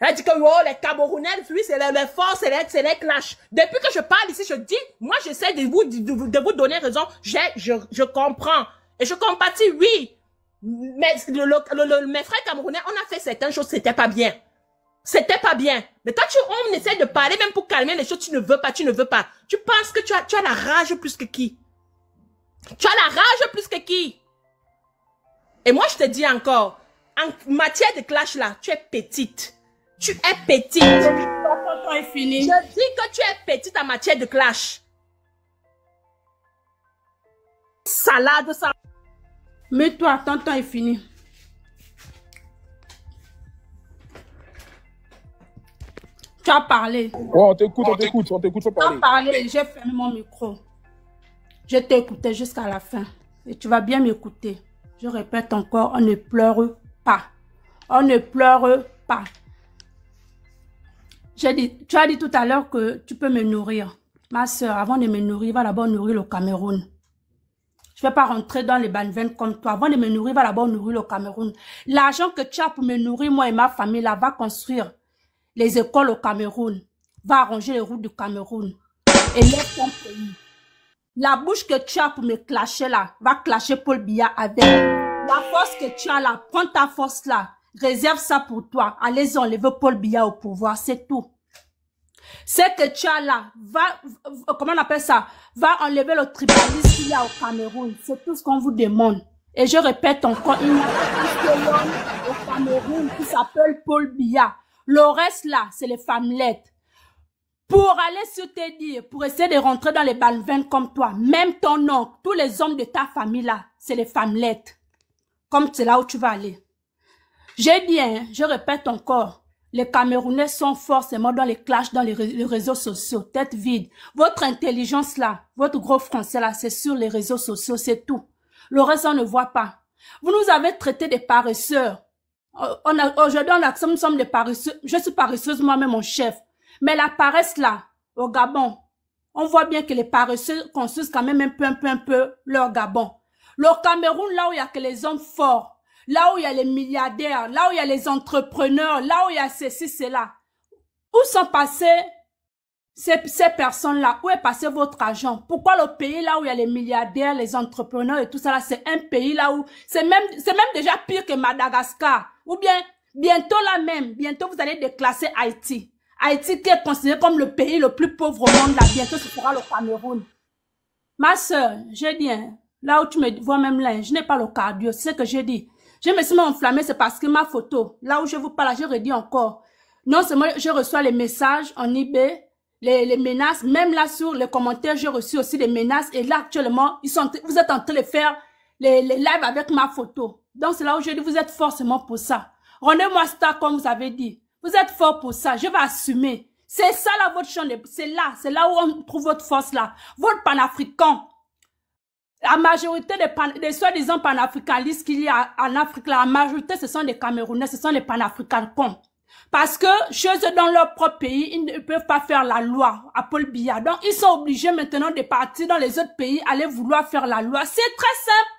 Elle a dit que oh, les Camerounais, oui, c'est les forces, c'est les clashs. Depuis que je parle ici, je dis, moi, j'essaie de vous donner raison. Je comprends. Et je compatis, oui. Mais mes frères camerounais, on a fait certaines choses, c'était pas bien. C'était pas bien. Mais quand on essaie de parler, même pour calmer les choses, tu ne veux pas. Tu penses que tu as la rage plus que qui? Tu as la rage plus que qui? Et moi, je te dis encore, en matière de clash là, tu es petite. Tu es petite. Ton temps est fini. Je dis que tu es petite en matière de clash. Salade, ça. Mais toi, ton temps est fini. Tu as parlé. Oh, on t'écoute, faut parler. Tu as parlé, j'ai fermé mon micro. Je t'ai écouté jusqu'à la fin. Et tu vas bien m'écouter. Je répète encore, on ne pleure pas. On ne pleure pas. Tu as dit tout à l'heure que tu peux me nourrir. Ma soeur, avant de me nourrir, va d'abord nourrir le Cameroun. Je ne vais pas rentrer dans les banveines comme toi. Avant de me nourrir, va d'abord nourrir le Cameroun. L'argent que tu as pour me nourrir, moi et ma famille, là, va construire les écoles au Cameroun. Va arranger les routes du Cameroun. Et lève ton pays. La bouche que tu as pour me clasher là, va clasher Paul Biya avec. La force que tu as là, prends ta force là. Réserve ça pour toi. Allez enlever Paul Biya au pouvoir, c'est tout. Ce que tu as là, comment on appelle ça? Va enlever le tribalisme qu'il y a au Cameroun. C'est tout ce qu'on vous demande. Et je répète encore, il y a un homme au Cameroun qui s'appelle Paul Biya. Le reste là, c'est les femmelettes. Pour aller sur tes dires, pour essayer de rentrer dans les banveines comme toi, même ton oncle, tous les hommes de ta famille là, c'est les femmelettes. Comme c'est là où tu vas aller. J'ai dit, hein, je répète encore, les Camerounais sont forcément dans les clashs, dans les réseaux sociaux, tête vide. Votre intelligence là, votre gros français là, c'est sur les réseaux sociaux, c'est tout. Le reste, on ne voit pas. Vous nous avez traité des paresseurs. Aujourd'hui, nous sommes des paresseux. Je suis paresseuse moi-même, mon chef. Mais la paresse là, au Gabon, on voit bien que les paresseux construisent quand même un peu leur Gabon. Le Cameroun, là où il y a que les hommes forts, là où il y a les milliardaires, là où il y a les entrepreneurs, là où il y a ceci, cela. Où sont passées ces personnes-là? Où est passé votre argent? Pourquoi le pays là où il y a les milliardaires, les entrepreneurs et tout ça là, c'est un pays là où c'est même déjà pire que Madagascar. Ou bien, bientôt vous allez déclasser Haïti. Haïti qui est considéré comme le pays le plus pauvre au monde, là, bientôt ce sera le Cameroun. Ma soeur, j'ai dit, hein, là où tu me vois même là, je n'ai pas le cardio, c'est ce que j'ai dit. Je me suis enflammée, c'est parce que ma photo, là où je vous parle, je redis encore. Non seulement je reçois les messages en eBay, les menaces, même là sur les commentaires, j'ai reçu aussi des menaces, et là actuellement, vous êtes en train de faire les lives avec ma photo. Donc c'est là où je dis, vous êtes forcément pour ça. Rendez-moi star comme vous avez dit. Vous êtes fort pour ça, je vais assumer. C'est ça là votre champ, c'est là où on trouve votre force là. Votre panafricain. La majorité des soi-disant panafricanistes qu'il y a en Afrique, la majorité ce sont des Camerounais, ce sont les panafricains cons. Parce que chez eux dans leur propre pays, ils ne peuvent pas faire la loi à Paul Biya. Donc ils sont obligés maintenant de partir dans les autres pays, aller vouloir faire la loi. C'est très simple.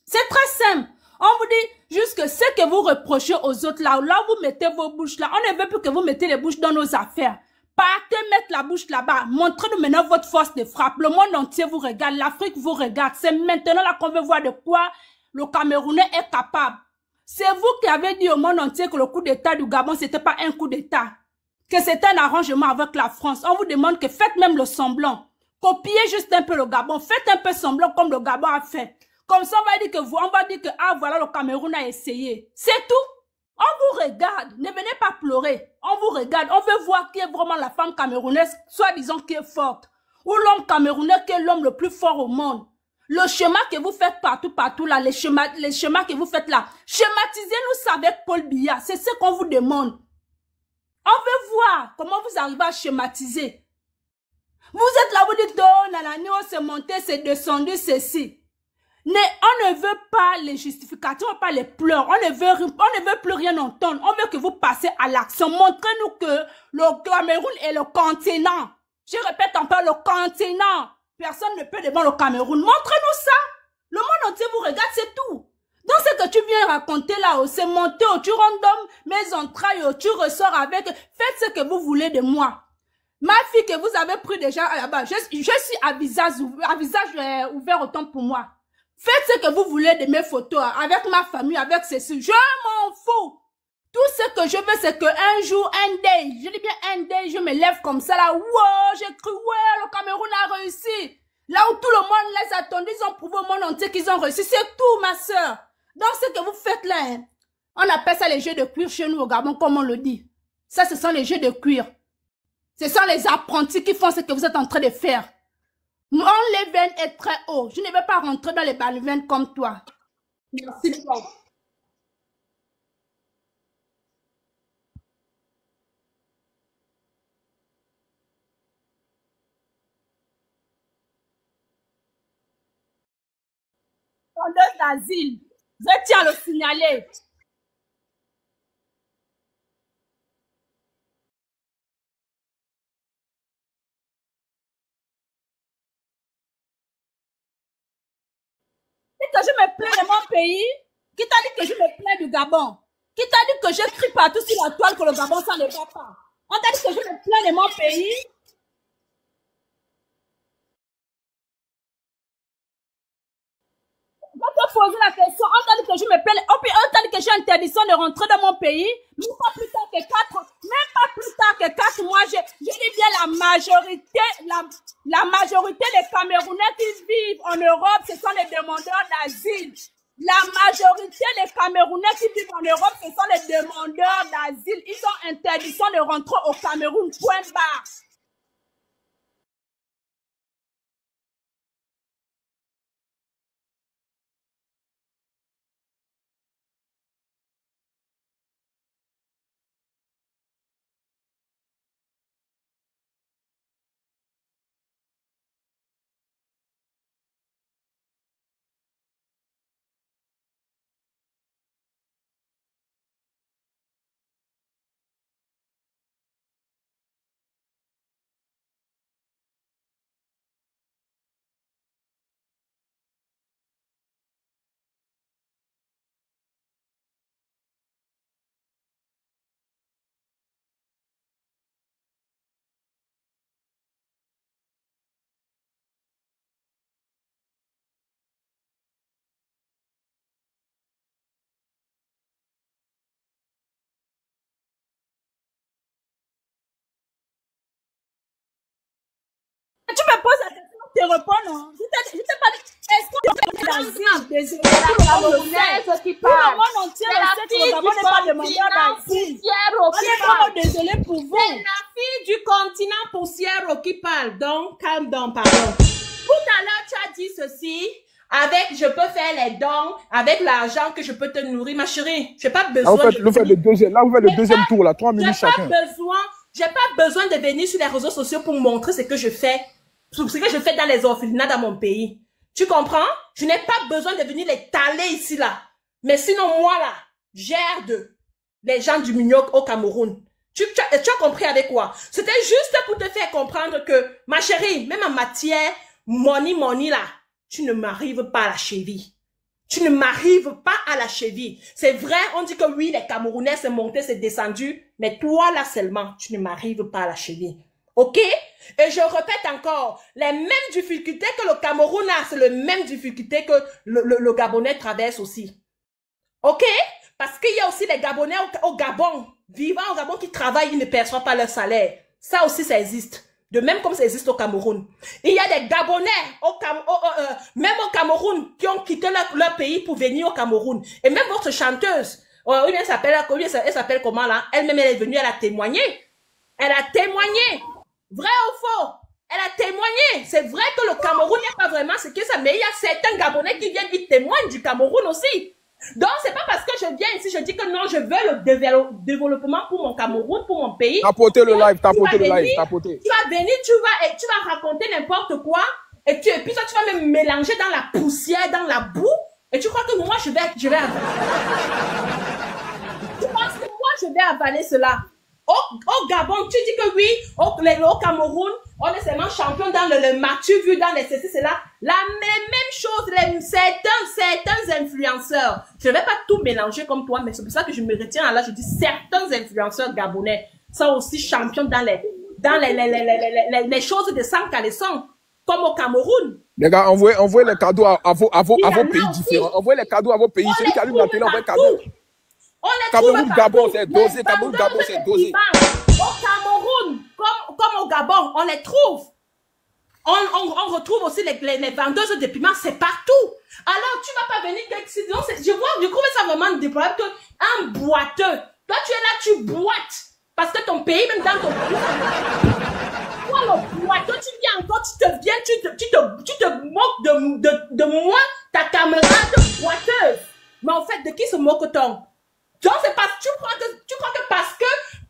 C'est très simple. On vous dit juste que ce que vous reprochez aux autres là où vous mettez vos bouches là, on ne veut plus que vous mettez les bouches dans nos affaires. Partez mettre la bouche là-bas. Montrez-nous maintenant votre force de frappe. Le monde entier vous regarde, l'Afrique vous regarde. C'est maintenant là qu'on veut voir de quoi le Camerounais est capable. C'est vous qui avez dit au monde entier que le coup d'État du Gabon, c'était pas un coup d'État. Que c'était un arrangement avec la France. On vous demande que faites même le semblant. Copiez juste un peu le Gabon. Faites un peu semblant comme le Gabon a fait. Comme ça, on va dire que ah, voilà, le Cameroun a essayé. C'est tout. On vous regarde. Ne venez pas pleurer. On vous regarde. On veut voir qui est vraiment la femme camerounaise, soi-disant qui est forte. Ou l'homme camerounais qui est l'homme le plus fort au monde. Le schéma que vous faites partout là, les schémas que vous faites là, schématisez-nous ça avec Paul Biya. C'est ce qu'on vous demande. On veut voir comment vous arrivez à schématiser. Vous êtes là, vous dites, oh, nanani, on s'est monté, c'est descendu, ceci. On ne veut pas les justifications, on ne veut pas les pleurs, on ne veut plus rien entendre. On veut que vous passiez à l'action. Montrez-nous que le Cameroun est le continent. Je répète encore, le continent. Personne ne peut devant le Cameroun. Montrez-nous ça. Le monde entier vous regarde, c'est tout. Donc, ce que tu viens raconter là, c'est monter, tu random mes entrailles, tu ressors avec, faites ce que vous voulez de moi. Ma fille que vous avez pris déjà là-bas, je suis à visage ouvert autant pour moi. Faites ce que vous voulez de mes photos, avec ma famille, avec ceci. Je m'en fous. Tout ce que je veux, c'est qu'un jour, un day, je dis bien un day, je me lève comme ça là, wow, j'ai cru, ouais, le Cameroun a réussi. Là où tout le monde les attendait, ils ont prouvé au monde entier qu'ils ont réussi. C'est tout, ma soeur. Donc, ce que vous faites là, hein, on appelle ça les jeux de cuir chez nous au Gabon, comme on le dit. Ça, ce sont les jeux de cuir. Ce sont les apprentis qui font ce que vous êtes en train de faire. Mon level est très haut. Je ne vais pas rentrer dans les balles comme toi. Merci beaucoup. D'asile. Je tiens à le signaler. Que je me plains de mon pays, qui t'a dit que je me plains du Gabon, qui t'a dit que je crie partout sur la toile que le Gabon ça ne va pas. On t'a dit que je me plains de mon pays. On peut poser la question, on t'a dit que je me plains, on t'a dit que j'ai interdiction de rentrer dans mon pays, même pas plus tard que 4 mois, je dis bien la majorité des Camerounais qui vivent en Europe, ce sont les demandeurs d'asile. La majorité des Camerounais qui vivent en Europe, ce sont les demandeurs d'asile. Ils ont interdiction de rentrer au Cameroun, point barre. Tu me poses la question, tu réponds non. Je t'ai pas dit, est-ce que tu es d'asile? Désolé, tout le monde entier le sait que le Gabon n'est pas demandeur d'asile. On est vraiment désolé pour vous. C'est la fille du continent poussière qui parle, donc calme donc, pardon. Tout à l'heure, tu as dit ceci, avec, je peux faire les dons, avec l'argent que je peux te nourrir, ma chérie. J'ai pas besoin. Là, vous faites le deuxième tour, là, 3 minutes chacun. J'ai pas besoin de venir sur les réseaux sociaux pour montrer ce que je fais. Ce que je fais dans les orphelinats dans mon pays. Tu comprends? Je n'ai pas besoin de venir les taler ici, là. Mais sinon, moi, là, gère les gens du Mignoc au Cameroun. Tu as compris avec quoi? C'était juste pour te faire comprendre que, ma chérie, même en matière money, là, tu ne m'arrives pas à la cheville. Tu ne m'arrives pas à la cheville. C'est vrai, on dit que oui, les Camerounais, c'est monté, c'est descendu. Mais toi, là seulement, tu ne m'arrives pas à la cheville. Ok? Et je répète encore, les mêmes difficultés que le Cameroun a, c'est les mêmes difficultés que le Gabonais traverse aussi. Ok? Parce qu'il y a aussi les Gabonais au Gabon, vivant au Gabon, qui travaillent, ils ne perçoivent pas leur salaire. Ça aussi, ça existe. De même comme ça existe au Cameroun. Il y a des Gabonais, même au Cameroun, qui ont quitté leur pays pour venir au Cameroun. Et même votre chanteuse, elle s'appelle comment là? Elle-même, elle est venue, elle a témoigné. Elle a témoigné. Vrai ou faux? Elle a témoigné. C'est vrai que le Cameroun n'est pas vraiment ce que ça, mais il y a certains Gabonais qui viennent, ils témoignent du Cameroun aussi. Donc, c'est pas parce que je viens ici, je dis que non, je veux le développement pour mon Cameroun, pour mon pays. Tapoter le live, tapoter. Tu vas venir, tu vas raconter n'importe quoi, et puis toi, tu vas me mélanger dans la poussière, dans la boue, et tu crois que moi, je vais avaler. Tu penses que moi, je vais avaler cela? Au Gabon, tu dis que oui, au Cameroun, on est seulement champion dans le matu vu dans les ceci, c'est là. La même choses, certains influenceurs, je ne vais pas tout mélanger comme toi, mais c'est pour ça que je me retiens là, je dis certains influenceurs gabonais sont aussi champions dans les choses de sang caleçon, comme au Cameroun. Les gars, envoyez les cadeaux à vos pays différents. Envoyez les cadeaux à vos pays. Celui qui allume la télé, envoyez les cadeaux. Cameroun, Gabon, c'est dosé. Cameroun, Gabon, c'est dosé. Au Cameroun, comme au Gabon, on les trouve. On retrouve aussi les vendeuses de piments, c'est partout. Alors, tu vas pas venir sinon, je trouve ça vraiment déployable qu'un boiteux. Toi, tu es là, tu boites. Parce que ton pays, même dans ton pays, toi, le boiteux, tu viens encore, tu te moques de moi, ta camarade boiteuse. Mais en fait, de qui se moque-t-on? Donc, c'est parce que tu crois que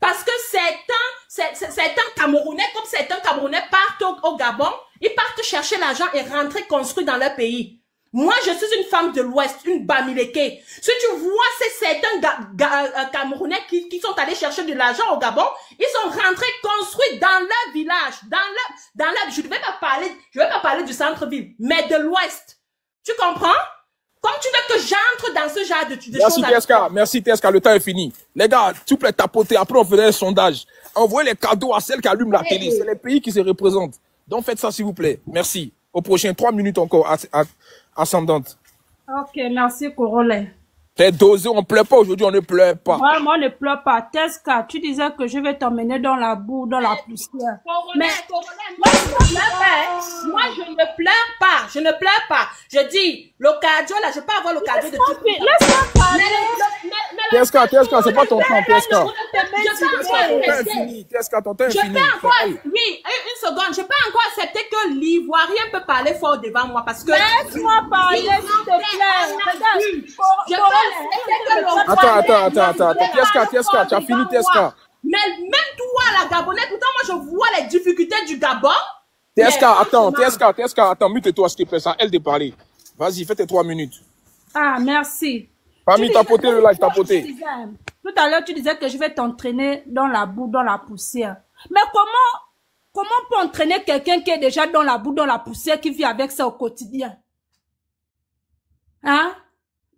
parce que certains Camerounais, comme certains Camerounais partent au Gabon, ils partent chercher l'argent et rentrer construire dans leur pays. Moi, je suis une femme de l'Ouest, une Bamileke. Si tu vois certains Camerounais qui sont allés chercher de l'argent au Gabon, ils sont rentrés construits dans leur village, je ne vais pas parler du centre-ville, mais de l'Ouest. Tu comprends? Comme tu veux que j'entre dans ce genre de choses. Merci TSK, le temps est fini. Les gars, s'il vous plaît, tapotez. Après, on faisait un sondage. Envoyez les cadeaux à celles qui allument la télé. C'est les pays qui se représentent. Donc, faites ça, s'il vous plaît. Merci. Au prochain, 3 minutes encore, ascendante. Ok, merci, Corolla. T'es dosé, on ne pleure pas aujourd'hui, on ne pleure pas. Moi, on ne pleure pas. Teska, tu disais que je vais t'emmener dans la boue, dans la poussière. Mais moi, je ne pleure pas. Je ne pleure pas. Je dis, le cadeau, là, je peux avoir le cadeau de tout. Laisse-moi parler. Teska, c'est pas ton temps, Teska. Teska, ton temps est fini. Oui, une seconde. Je peux encore accepter que l'Ivoirien peut parler fort devant moi parce que... Laisse-moi parler, s'il te plaît. Attends. Teska, tu as fini, Teska. Mais même toi, la Gabonais, pourtant, moi, je vois les difficultés du Gabon. Teska, attends, mute-toi, s'il te plaît, ça, elle de parler. Vas-y, fais tes 3 minutes. Ah, merci. Parmi tapoter le live, tapoter. Tout à l'heure, tu disais que je vais t'entraîner dans la boue, dans la poussière. Mais comment peut entraîner quelqu'un qui est déjà dans la boue, dans la poussière, qui vit avec ça au quotidien? Hein?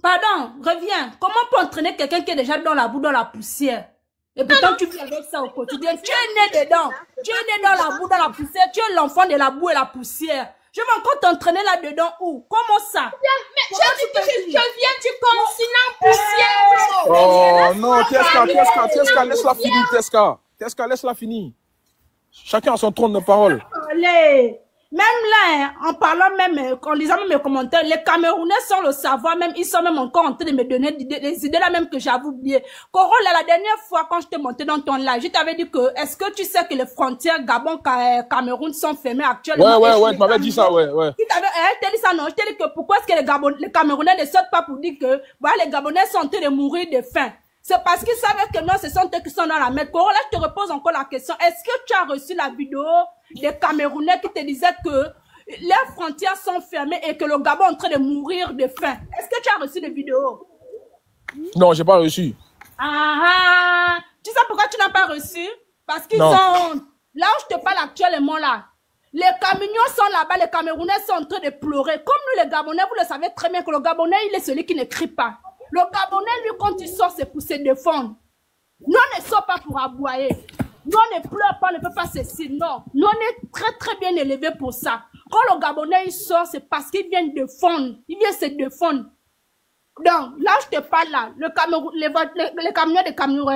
Pardon, reviens. Comment peut entraîner quelqu'un qui est déjà dans la boue, dans la poussière? Et pourtant, tu vis avec ça au quotidien. Tu es né dedans. Tu es né dans la boue, dans la poussière. Tu es l'enfant de la boue et la poussière. Je vais encore t'entraîner là-dedans où? Comment ça? Mais je viens du continent poussière. Oh non, Teska, laisse-la finir, Teska. Teska, laisse-la finir. Chacun a son trône de parole. Allez. Même là, en parlant même, en lisant mes commentaires, les Camerounais sans le savoir même, ils sont même encore en train de me donner des idées là même que j'avais oublié. Corolla, la dernière fois quand je t'ai monté dans ton live, je t'avais dit que, est-ce que tu sais que les frontières Gabon-Cameroun sont fermées actuellement? Ouais, tu m'avais dit ça, ouais. Je t'ai dit ça, non, je t'ai dit que pourquoi est-ce que les Camerounais ne sortent pas pour dire que, voilà, les Gabonais sont en train de mourir de faim. C'est parce qu'ils savaient que non, ce sont eux qui sont dans la merde. Corolla, je te repose encore la question. Est-ce que tu as reçu la vidéo des Camerounais qui te disaient que les frontières sont fermées et que le Gabon est en train de mourir de faim? Est-ce que tu as reçu les vidéos? Non, j'ai pas reçu. Tu sais pourquoi tu n'as pas reçu? Parce qu'ils sont... Là où je te parle actuellement là, les camions sont là-bas, les Camerounais sont en train de pleurer. Comme nous les Gabonais, vous le savez très bien que le Gabonais, il est celui qui ne crie pas. Le Gabonais, lui, quand il sort, c'est pour se défendre. Nous, on ne sort pas pour aboyer. Nous, on ne pleure pas, on ne peut pas cesser. Non. Nous, on est très, très bien élevés pour ça. Quand le Gabonais, il sort, c'est parce qu'il vient défendre. Il vient se défendre. Donc, là, je te parle là. Les camions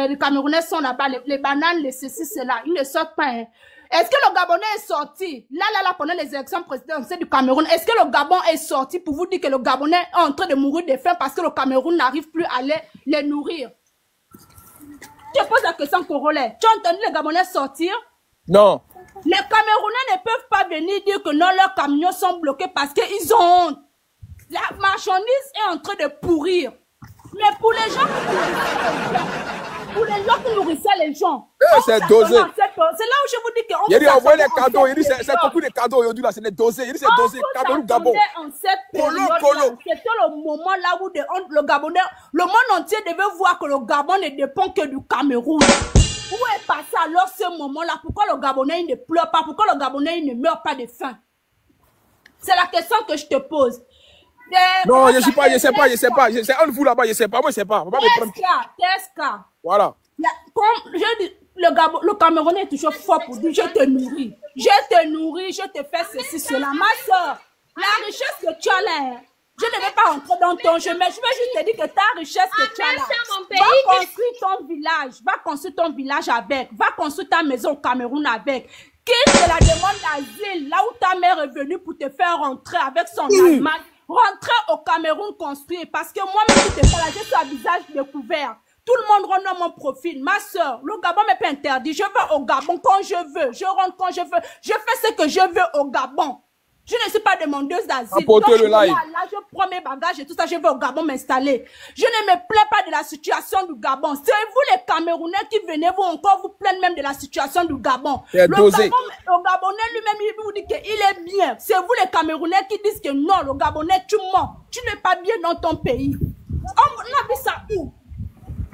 les Camerounais sont là-bas. Les bananes, les ceci, cela. Ils ne sortent pas. Hein. Est-ce que le Gabonais est sorti, là, pendant les élections présidentielles du Cameroun, est-ce que le Gabon est sorti pour vous dire que le Gabonais est en train de mourir de faim parce que le Cameroun n'arrive plus à les nourrir? Je pose la question, Corolla. Tu as entendu les Gabonais sortir? Non. Les Camerounais ne peuvent pas venir dire que non, leurs camions sont bloqués parce qu'ils ont honte. La marchandise est en train de pourrir. Mais pour les gens qui nourrissaient les gens. C'est dosé. C'est là où je vous dis qu'on il dit envoyer les cadeaux. Il dit c'est beaucoup de cadeaux aujourd'hui là. C'est dosé. Il dit c'est dosé. Cameroun, Gabon. C'était le moment là où le Gabonais, le monde entier devait voir que le Gabon ne dépend que du Cameroun. Où est passé alors ce moment-là? Pourquoi le Gabonais il ne pleure pas? Pourquoi le Gabonais il ne meurt pas de faim? C'est la question que je te pose. Non, je sais pas. C'est un de vous là-bas, je sais pas. Moi, je sais pas. TSK. Voilà. Comme je dis, le Camerounais est toujours fort pour dire, je te nourris, je te fais ceci, cela. Ma soeur, la richesse que tu as là, je ne vais pas rentrer dans ton jeu, mais je veux juste te dire que ta richesse que tu as là, va construire ton village avec, va construire ta maison au Cameroun avec. Quitte la demande d'asile, là où ta mère est venue pour te faire rentrer avec son Allemagne, rentrer au Cameroun construire, parce que moi-même, je te parle, j'ai ce visage découvert. Tout le monde rentre mon profil. Ma soeur, le Gabon m'est pas interdit. Je vais au Gabon quand je veux. Je rentre quand je veux. Je fais ce que je veux au Gabon. Je ne suis pas demandeuse d'asile. Apportez le live. Là, je prends mes bagages et tout ça. Je vais au Gabon m'installer. Je ne me plains pas de la situation du Gabon. C'est vous les Camerounais qui venez vous encore vous plaindre même de la situation du Gabon. Le Gabonais lui-même, il vous dit qu'il est bien. C'est vous les Camerounais qui disent que non, le Gabonais, tu mens. Tu n'es pas bien dans ton pays. On a vu ça où?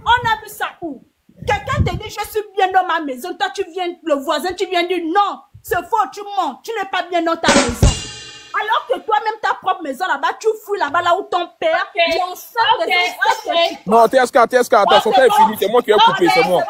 On a vu ça où? Quelqu'un te dit, je suis bien dans ma maison. Toi, tu viens, le voisin, tu viens dire, non, c'est faux, tu mens. Tu n'es pas bien dans ta maison. Alors que toi-même, ta propre maison là-bas, tu fouilles là-bas, là où ton père, Non, TSK, attends, son temps est fini. C'est moi qui ai coupé, c'est moi.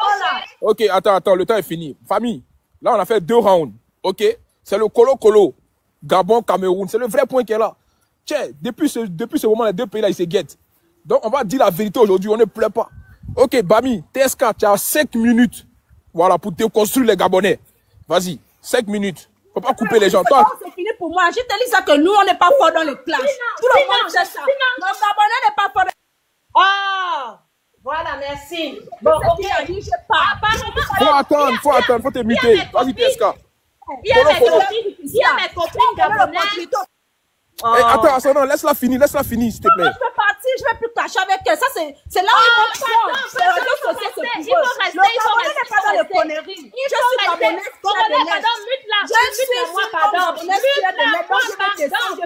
Ok, attends, le temps est fini. Famille, là, on a fait 2 rounds. Ok? C'est le colo-colo. Gabon, Cameroun. C'est le vrai point qui est là. Tiens, depuis ce moment, les 2 pays là, ils se guettent. Donc, on va dire la vérité aujourd'hui, on ne pleure pas. Ok, Bami, TSK, tu as 5 minutes. Voilà, pour te construire les Gabonais. Vas-y, 5 minutes. Faut pas couper les gens. Toi. C'est fini pour moi. Je te dis ça que nous, on n'est pas fort dans les clashs. Tout le monde sait ça. Le Gabonais n'est pas fort. Oh, voilà, merci. Bon, ok, je parle. Faut attendre, faut te muter. Vas-y, TSK. Il y a mes copines gabonaises. Attends, Ascendant, laisse-la finir, s'il te plaît. Je vais partir, je vais plus clasher avec elle. Ça, c'est là où ils vont c'est la société, c'est pour eux. Le Gabonais n'est pas dans les conneries. Je suis Gabonaise,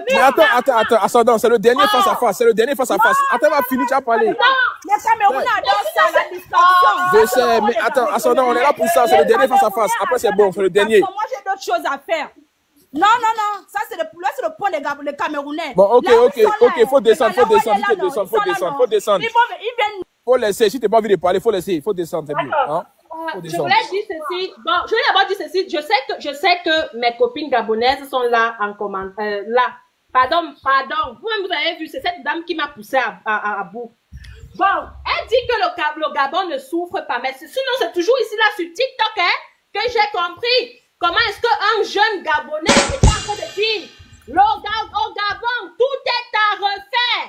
mais attends, Ascendant, c'est le dernier face à face. Attends, va finir, tu as parlé. Les Camerounais adorent ça, la distorsion. Je sais, mais attends, Ascendant, on est là pour ça, c'est le dernier face à face. Après, c'est bon, c'est le dernier. Moi, j'ai d'autres choses à faire. Non, ça c'est le point des Camerounais. Bon, ok, faut descendre. Faut laisser, si tu n'as pas envie de parler, faut laisser, faut descendre, c'est mieux. Hein? Je voulais dire ceci, je voulais d'abord dire ceci, je sais que mes copines gabonaises sont là en commentaire, là. Pardon, vous-même vous avez vu, c'est cette dame qui m'a poussé à bout. Bon, elle dit que le Gabon ne souffre pas, mais sinon c'est toujours ici là sur TikTok, hein, que j'ai compris. Comment est-ce qu'un jeune Gabonais est en train de dire au Gabon, tout est à refaire.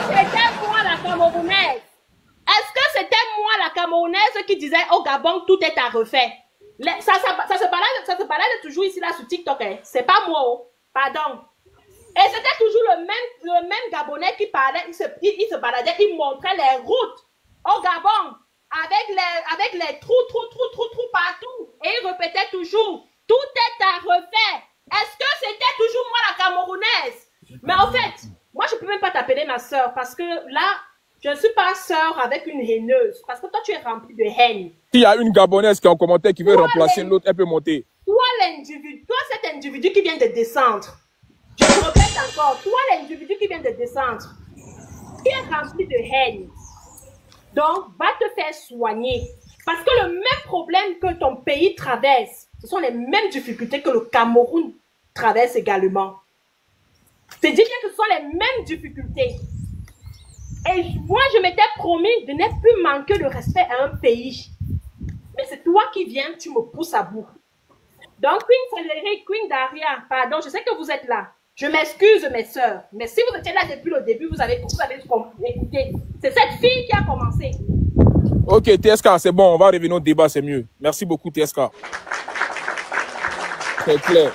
C'était moi la Camerounaise. Est-ce que c'était moi la Camerounaise qui disait au Gabon, tout est à refaire? Ça se balade toujours ici là sur TikTok. Hein. C'est pas moi. Oh. Pardon. Et c'était toujours le même Gabonais qui parlait. Il se baladait, il montrait les routes au Gabon. Avec les trous partout. Et il répétait toujours, tout est à refaire. Est-ce que c'était toujours moi la Camerounaise? Mais en fait, moi je peux même pas t'appeler ma soeur parce que là, je ne suis pas soeur avec une haineuse. Parce que toi tu es rempli de haine. S'il y a une Gabonaise qui est en commentaire qui veut remplacer l'autre, elle peut monter. Toi cet individu qui vient de descendre. Je te répète encore, toi l'individu qui vient de descendre, qui est rempli de haine. Donc, va te faire soigner. Parce que le même problème que ton pays traverse, ce sont les mêmes difficultés que le Cameroun traverse également. C'est dire que ce sont les mêmes difficultés. Et moi, je m'étais promis de ne plus manquer de respect à un pays. Mais c'est toi qui viens, tu me pousses à bout. Donc, Queen Frédéric, Queen Daria, pardon, je sais que vous êtes là. Je m'excuse, mes sœurs. Mais si vous étiez là depuis le début, vous avez écouté. C'est cette fille qui a commencé. Ok, TSK, c'est bon. On va revenir au débat, c'est mieux. Merci beaucoup, TSK. C'est clair.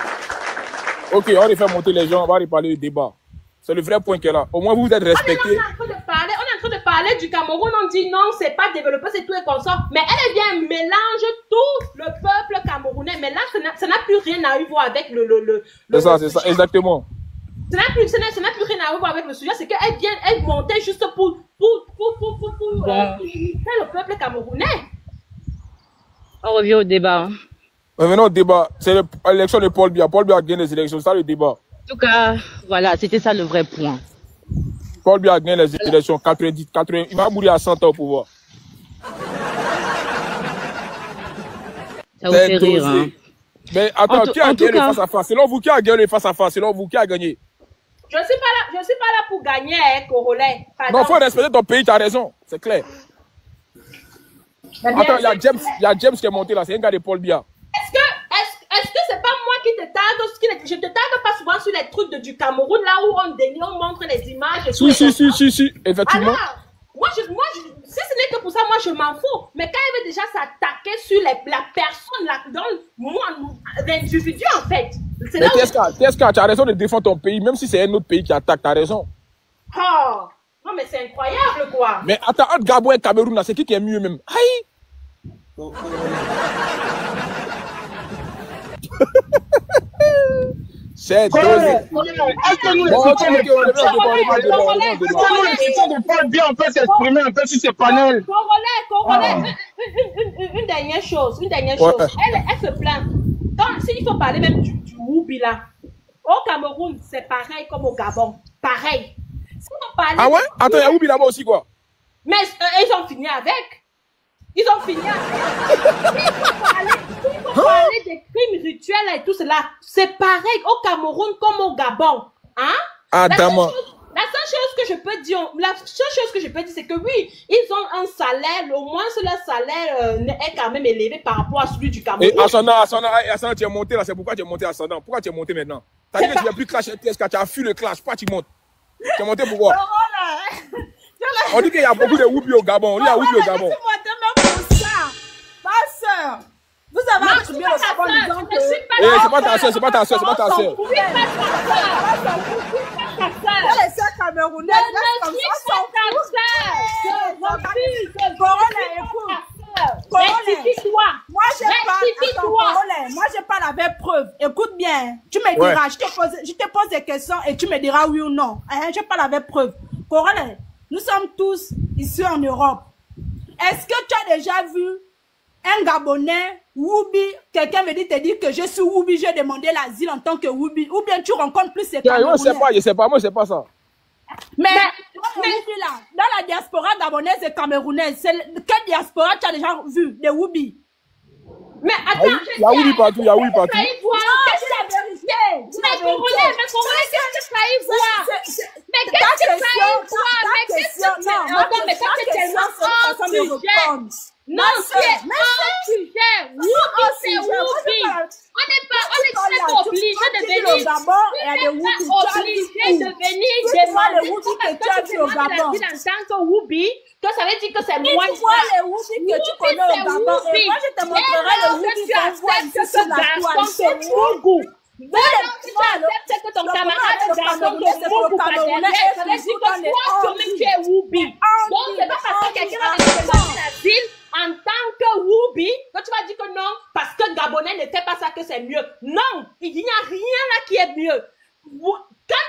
Ok, on va faire monter les gens. On va reparler du débat. C'est le vrai point qu'elle a. Au moins, vous êtes respectés. On est en train de parler du Cameroun. On dit non, c'est pas développé, c'est tout et consort. Mais elle vient mélange tout le peuple camerounais. Mais là, ça n'a plus rien à voir avec c'est ça, exactement. Ça n'a plus rien à voir avec le sujet. C'est qu'elle vient, elle montait juste pour le peuple camerounais. On revient au débat. Hein. Revenons au débat. C'est l'élection de Paul Biya. Paul Biya a gagné les élections. C'est ça le débat. En tout cas, voilà, c'était ça le vrai point. Paul Biya a gagné les élections 90, il va mourir à 100 ans au pouvoir. Ça vous fait rire, hein. Mais attends, qui a gagné le face-à-face? Selon vous, qui a gagné le face-à-face? Selon vous, qui a gagné? Je suis pas là pour gagner, hein, Corolet. Non, faut respecter ton pays, t'as raison, c'est clair. Attends, il y a James qui est monté là, c'est un gars de Paul Biya. Est-ce que c'est pas moi qui te tague? Je te tague pas souvent sur les trucs du Cameroun, là où on montre les images et tout. Si, effectivement. Alors, moi, si ce n'est que pour ça, moi, je m'en fous. Mais quand il veut déjà s'attaquer sur la personne, l'individu, en fait. Mais TSK, tu as raison de défendre ton pays, même si c'est un autre pays qui attaque, tu as raison. Oh, non, mais c'est incroyable, quoi. Mais attends, entre Gabon et Cameroun, c'est qui est mieux même? Aïe! C'est dosé. Est-ce que nous, les Paul Biya, on peut s'exprimer un peu sur ces panels? Corolet, une dernière chose. Elle se plaint. Donc, s'il faut parler même du Woubi là, au Cameroun, c'est pareil comme au Gabon. Pareil. Ah ouais? Attends, il y a Woubi là-bas aussi, quoi? Mais ils ont fini avec. Il faut parler des crimes rituels et tout cela. C'est pareil au Cameroun comme au Gabon. Hein? Ah, la seule chose que je peux dire, c'est que oui, ils ont un salaire, au moins leur salaire est quand même élevé par rapport à celui du Cameroun. Et Ascendant, tu es monté là, c'est pourquoi tu es monté Ascendant? Pourquoi tu es monté maintenant? T'as dit que tu n'as plus clash TSK, tu as fui le clash, pourquoi tu montes? Tu es monté pourquoi? On dit qu'il y a beaucoup de Woubi au Gabon, il y a Woubi au Gabon. Ma soeur, vous avez attribué le sport en disant que... C'est pas ta soeur, c'est pas ta soeur, c'est pas ta soeur. Oui, les soeurs camerounaises, moi je parle avec preuve. Écoute bien, tu me diras, je te pose des questions et tu me diras oui ou non. Je parle avec preuve. Corolet, nous sommes tous ici en Europe. Est-ce que tu as déjà vu un Gabonais, Woubi, quelqu'un me dit que je suis Woubi, j'ai demandé l'asile en tant que Woubi, ou bien tu rencontres plus ces Camerounais? Je sais pas, moi je sais pas ça. Mais là, dans la diaspora gabonaise et camerounaise, quelle diaspora tu as déjà vu de Woubi? Mais attends, il y a Woubi partout, il y a Woubi partout. Qu'est-ce que tu as vérifié? Mais Corolet, qu'est-ce que tu as voir? Mais qu'est-ce que tu as voir? Mais qu'est-ce que tu as voir? Mais ça c'est tellement un sujet. Non, c'est un sujet. Woubi, c'est Woubi. On n'est pas obligé de venir. Demander que tu as vu au Gabon. En tant que Woubi, toi, ça veut dire que c'est moi. Tu vois les Woubi que tu connais au Gabon. Et moi, je te montrerai le Woubi qu'on voit ici sur la toile. C'est Woubi. Tu acceptes que ton camarade garçon te Woubi par derrière, ça veut dire que toi-même tu es Woubi. Donc, c'est pas parce que quelqu'un a demandé l'asile en tant que Woubi, que tu vas dire que non, parce que Gabonais ne fait pas ça que c'est mieux. Non, il n'y a rien là qui est mieux. Tant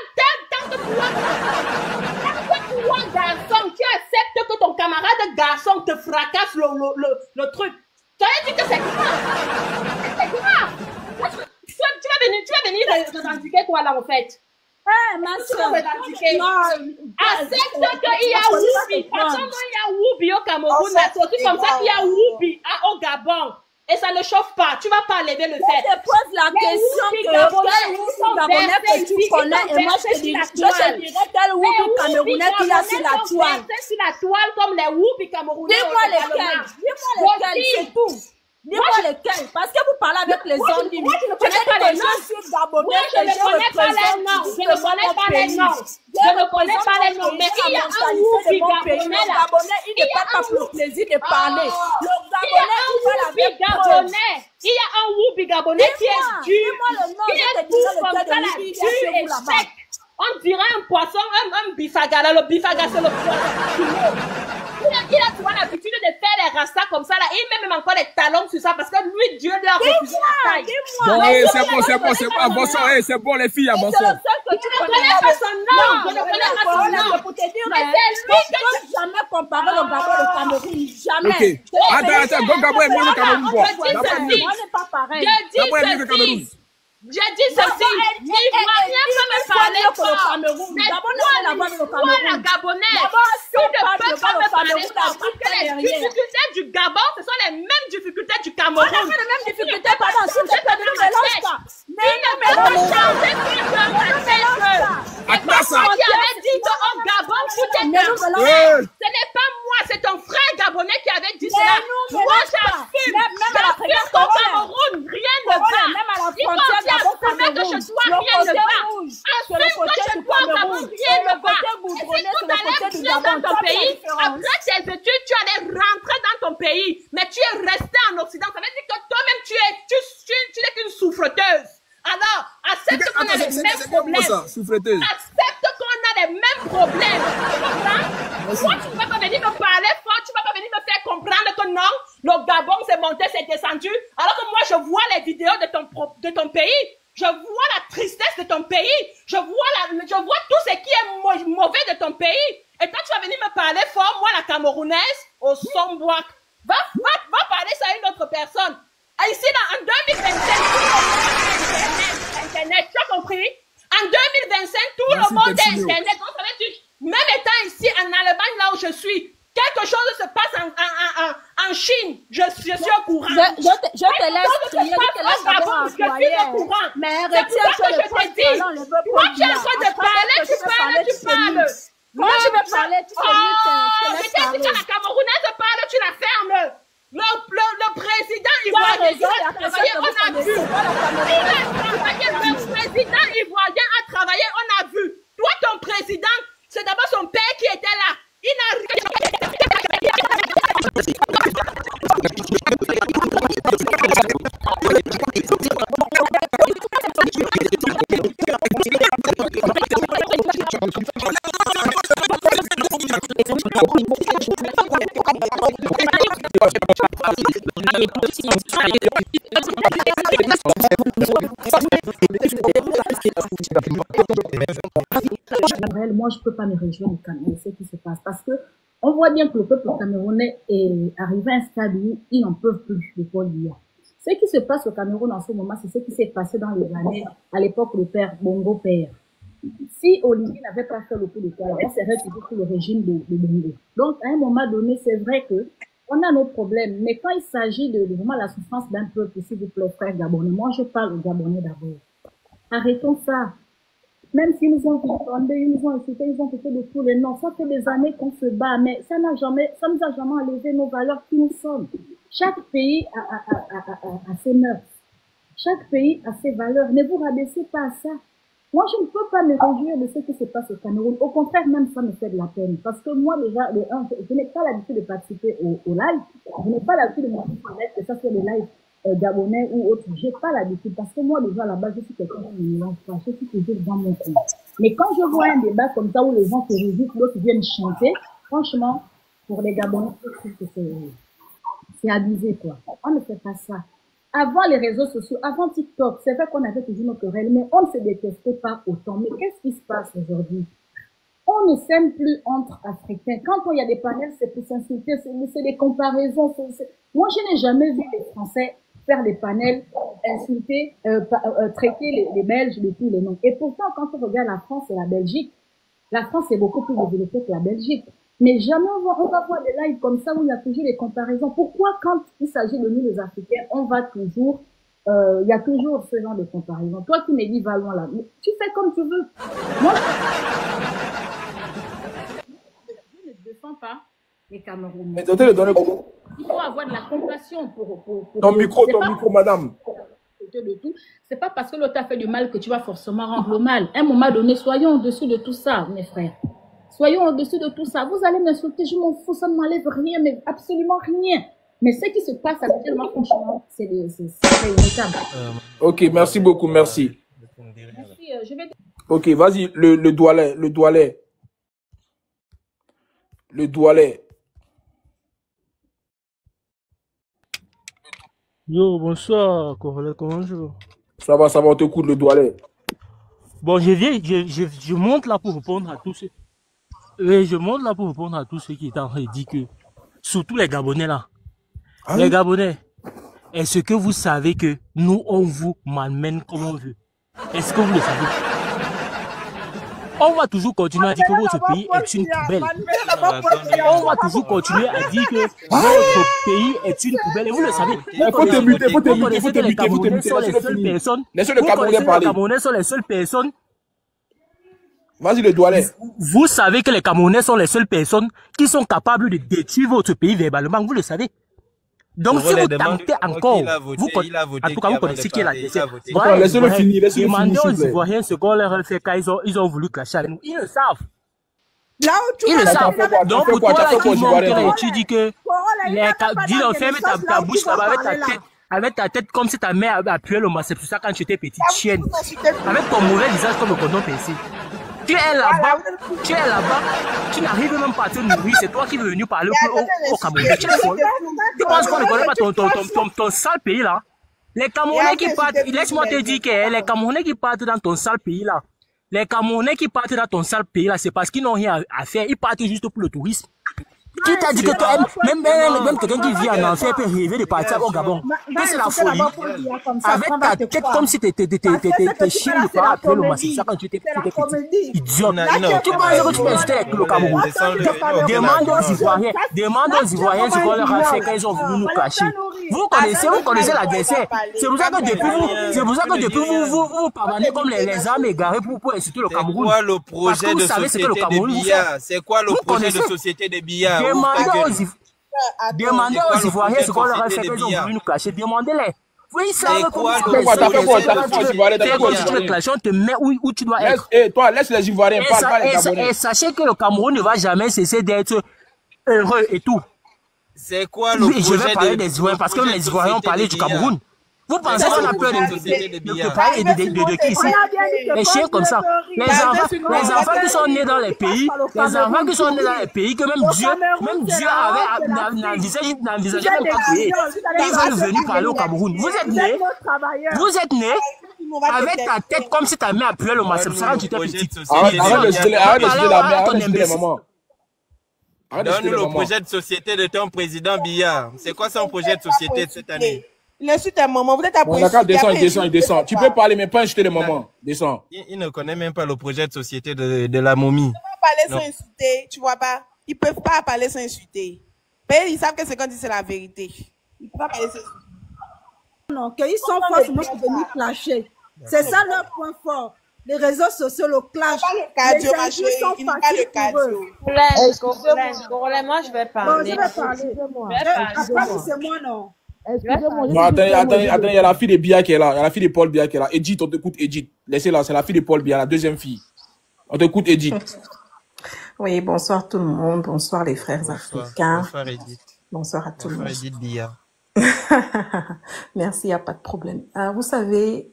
que toi, garçon, tu acceptes que ton camarade garçon te fracasse le truc. Ça veut dire que c'est grave. C'est grave. Tu vas venir revendiquer quoi là en fait? Ma soeur, accepte qu'il y a Woubi. Parce que il y a Woubi au Cameroun, c'est aussi comme ça qu'il y a Woubi au Gabon. Et ça ne chauffe pas. Tu vas pas lever le fait. Je te pose la question que quel Woubi Gabonais que tu connais et moi je te dirai quel Woubi Camerounais qu'il y a sur la toile. Sur la toile comme les Woubi Camerounais. Dis-moi lesquels, c'est tout. Dis-moi lesquels, parce que vous parlez avec les ondines. Moi, je ne connais pas les noms. Je ne connais pas les noms. Je ne connais pas les noms. Je ne connais pas les noms. Mais il y a un Woubi Gabonais là. Il ne parle pas pour le plaisir de parler. Il y a un Woubi Gabonais qui est dur. Qui est tout comme ça là, dur et sec. On dirait un poisson, un bifaga. Là, le bifaga, c'est le poisson. Il a toujours l'habitude de faire les rastas comme ça là. Il met même encore les talons sur ça parce que lui, Dieu lui a refusé la taille. Bon, c'est bon. Avançons, c'est bon les filles, avançons. Je ne connais pas son nom. Je ne connais pas son nom. Pour te dire, je ne jamais comparer le Gabon et le Cameroun. Jamais. Ok. Attends, Gabon est mieux que le Cameroun. On n'est pas pareil. Je dis J'ai dit ceci, l'Ivoirien peut me parler fort, mais toi, la Gabonaise, tu ne peux pas me parler fort, parce que les difficultés du Gabon, ce sont les mêmes difficultés du Cameroun. On a fait les mêmes difficultés, pardon, s'il te plaît, ne mélange pas. Mais ne mélange pas. Tu avais dit qu'au Gabon, tout est ce n'est pas moi, c'est ton frère gabonais qui avait dit cela. Moi, j'assume qu'au Cameroun, rien ne va. Il faut aussi assumer que chez toi, rien ne va. Assume que chez toi, au Cameroun, rien ne va. Et si tout allait bien dans ton pays, après tes études, tu allais rentrer dans ton pays, mais tu es resté en Occident. Ça veut dire que toi-même, tu n'es qu'une souffreteuse. Alors, accepte qu'on a les mêmes problèmes. Accepte qu'on a les mêmes problèmes. Tu comprends? Moi, tu ne vas pas venir me parler fort, tu ne vas pas venir me faire comprendre que non, le Gabon s'est monté, s'est descendu. Alors que moi, je vois les vidéos de ton pays. Je vois la tristesse de ton pays. Je vois tout ce qui est mauvais de ton pays. Et toi, tu vas venir me parler fort, moi, la Camerounaise, au Somboak. Va parler ça à une autre personne. Ici, en 2025, Internet, tu as compris? En 2025, tout le monde est Internet. Donc, ça veut dire, même étant ici, en Allemagne, là où je suis, quelque chose se passe en Chine. Je suis au courant. Je te laisse crier, je suis au courant. Mais c'est pour ça que je te dis. Toi, tu es en train de parler, tu parles. Moi, je vais parler, tu te mais si la Camerounaise parle, tu la fermes. Le président ivoirien a travaillé, on a vu. Le président ivoirien a travaillé, on a vu. Toi, ton président, c'est d'abord son père qui était là. Il n'a rien. Moi, je ne peux pas me réjouir du Cameroun, ce qui se passe. Parce que on voit bien que le peuple camerounais est arrivé à un stade où ils n'en peuvent plus de Paul Biya. Ce qui se passe au Cameroun en ce moment, c'est ce qui s'est passé dans les années, à l'époque, le père Bongo Père. Si Olivier n'avait pas fait le coup d'État, on serait toujours sous le régime de Bongo. Donc, à un moment donné, c'est vrai que on a nos problèmes, mais quand il s'agit de vraiment la souffrance d'un peuple, s'il vous plaît, frère Gabonais, moi je parle aux Gabonais d'abord. Arrêtons ça. Même s'ils nous ont entendus, ils nous ont insultés, ils ont fait de tous les noms. Ça fait des années qu'on se bat, mais ça nous a jamais enlevé nos valeurs qui nous sommes. Chaque pays a ses mœurs. Chaque pays a ses valeurs. Ne vous rabaissez pas à ça. Moi, je ne peux pas me réjouir de ce qui se passe au Cameroun. Au contraire, même ça me fait de la peine. Parce que moi, déjà, je n'ai pas l'habitude de participer au live. Je n'ai pas l'habitude de m'occuper que ça soit des lives gabonais ou autres. J'ai pas l'habitude. Parce que moi, déjà, là-bas, je suis quelqu'un qui ne mélange pas. Je suis toujours dans mon coin. Mais quand je vois un débat comme ça où les gens se réjouissent, d'autres viennent chanter, franchement, pour les Gabonais, je trouve que c'est abusé, quoi. On ne fait pas ça. Avant les réseaux sociaux, avant TikTok, c'est vrai qu'on avait toujours nos querelles, mais on ne se détestait pas autant. Mais qu'est-ce qui se passe aujourd'hui? On ne s'aime plus entre Africains. Quand il y a des panels, c'est pour s'insulter, c'est des comparaisons. Moi, je n'ai jamais vu les Français faire des panels, insulter, traiter les Belges de tous les noms. Et pourtant, quand on regarde la France et la Belgique, la France est beaucoup plus développée que la Belgique. Mais jamais on va voir des lives comme ça où il y a toujours des comparaisons. Pourquoi quand il s'agit de nous les Africains, on va toujours, il y a toujours ce genre de comparaison. Toi qui me dis va loin là, tu fais comme tu veux. Moi, je ne défends pas les Camerounais. Mais tentez de donner comment? Il faut avoir de la compassion pour ton micro, madame. De tout. C'est pas parce que l'autre a fait du mal que tu vas forcément rendre le mal. À un moment donné, soyons au-dessus de tout ça, mes frères. Soyons au-dessus de tout ça. Vous allez m'insulter, je m'en fous, ça ne m'enlève rien, mais absolument rien. Mais ce qui se passe actuellement, franchement, c'est inévitable. Ok, merci beaucoup, merci. Merci, je vais... Ok, vas-y, le doualet. Yo, bonsoir, Corolette, comment je vais? Ça va, on t'écoute, le doualet. Bon, je monte là pour répondre à tous ceux. Je monte là pour répondre à tous ceux qui étaient en train de dire que, surtout les Gabonais là, les Gabonais, est-ce que vous savez que nous, on vous malmène comme on veut? Est-ce que vous le savez? On va toujours continuer à dire que votre pays est une poubelle. On va toujours continuer à dire que votre pays est une poubelle. Et vous le savez. Les Camerounais sont les seules personnes. Les Camerounais sont les seules personnes. Vas-y, le douanet. Vous savez que les Camerounais sont les seules personnes qui sont capables de détruire votre pays verbalement. Vous le savez. Donc, si vous tentez encore, vous connaissez qui est la deuxième. Laissez-le finir, demandez aux Ivoiriens ce qu'on leur a fait quand ils ont voulu clasher avec nous. Ils le savent. Ils le savent. Donc, pour toi, tu dis que, dis-leur, ferme ta bouche là-bas avec ta tête comme si ta mère appuyait le massé. C'est pour ça quand tu étais petite chienne. Avec ton mauvais visage comme le condom PC. Tu es là-bas, tu n'arrives même pas à te nourrir, c'est toi qui es venu parler au Cameroun. Tu penses qu'on ne connaît pas ton sale pays là? Les Camerounais qui partent, laisse-moi te dire que les Camerounais qui partent dans ton sale pays là, c'est parce qu'ils n'ont rien à faire, ils partent juste pour le tourisme. Qui t'a dit que même quelqu'un qui vit en enfer peut rêver de partir au Gabon? C'est la folie. Avec ta tête comme si t'étais chien de pas appeler le massif. Ça quand tu étais petit. Idiot. Tu penses que tu peux insulter le Cameroun? Demande aux Ivoiriens ce qu'on leur a fait quand ils ont voulu nous cacher. Vous connaissez l'adversaire. C'est pour ça que depuis vous parvenez comme les armes égarées pour insulter le Cameroun. C'est quoi le projet de société de billard? Demandez aux Ivoiriens ce qu'on leur a fait quand ils ont voulu nous cacher. Demandez-les. Oui, ça va quoi? Tu le clashes, on te met où tu dois être. Toi, laisse les Ivoiriens parler. Et sachez que le Cameroun ne va jamais cesser d'être heureux et tout. C'est quoi le projet je vais parler des Ivoiriens parce que les Ivoiriens ont parlé du Cameroun. Vous pensez qu'on a peur de parler de qui ici? Les chiens comme ça. Les enfants qui sont nés dans les pays, que même Dieu avait envisagé même pas créer. Ils veulent venir parler au Cameroun. Vous êtes nés avec ta tête comme si ta mère appuyait le massif. Ça, tu étais petite. Arrête de citer la maman. Donne-nous le projet de société de ton président Biya. C'est quoi son projet de société de cette année? Il insulte ta maman. Vous êtes à d'accord, descends. Tu peux parler, mais pas insulter les mamans. Descends. Il ne connaît même pas le projet de société de la momie. Ils ne peuvent pas parler sans insulter, tu vois pas? Ils ne peuvent pas parler sans insulter. Mais ils savent que ce qu'on dit, c'est la vérité. Ils ne peuvent pas parler sans insulter. Non, qu'ils sont forts pour venir clasher. C'est ça leur point fort. Les réseaux sociaux, le clash. Les injures sont faciles pour eux. Moi, je vais parler. Après, c'est moi, non. Non, attends, il y a la fille de Bia qui est là. Il y a la fille de Paul Bia qui est là. Edith, on t'écoute, Edith. Laissez-la, c'est la fille de Paul Bia, la deuxième fille. On t'écoute, Edith. Oui, bonsoir tout le monde. Bonsoir les frères africains. Bonsoir, Edith. Bonsoir à tout le monde. Bonsoir, Edith Bia. Merci, il n'y a pas de problème. Vous savez,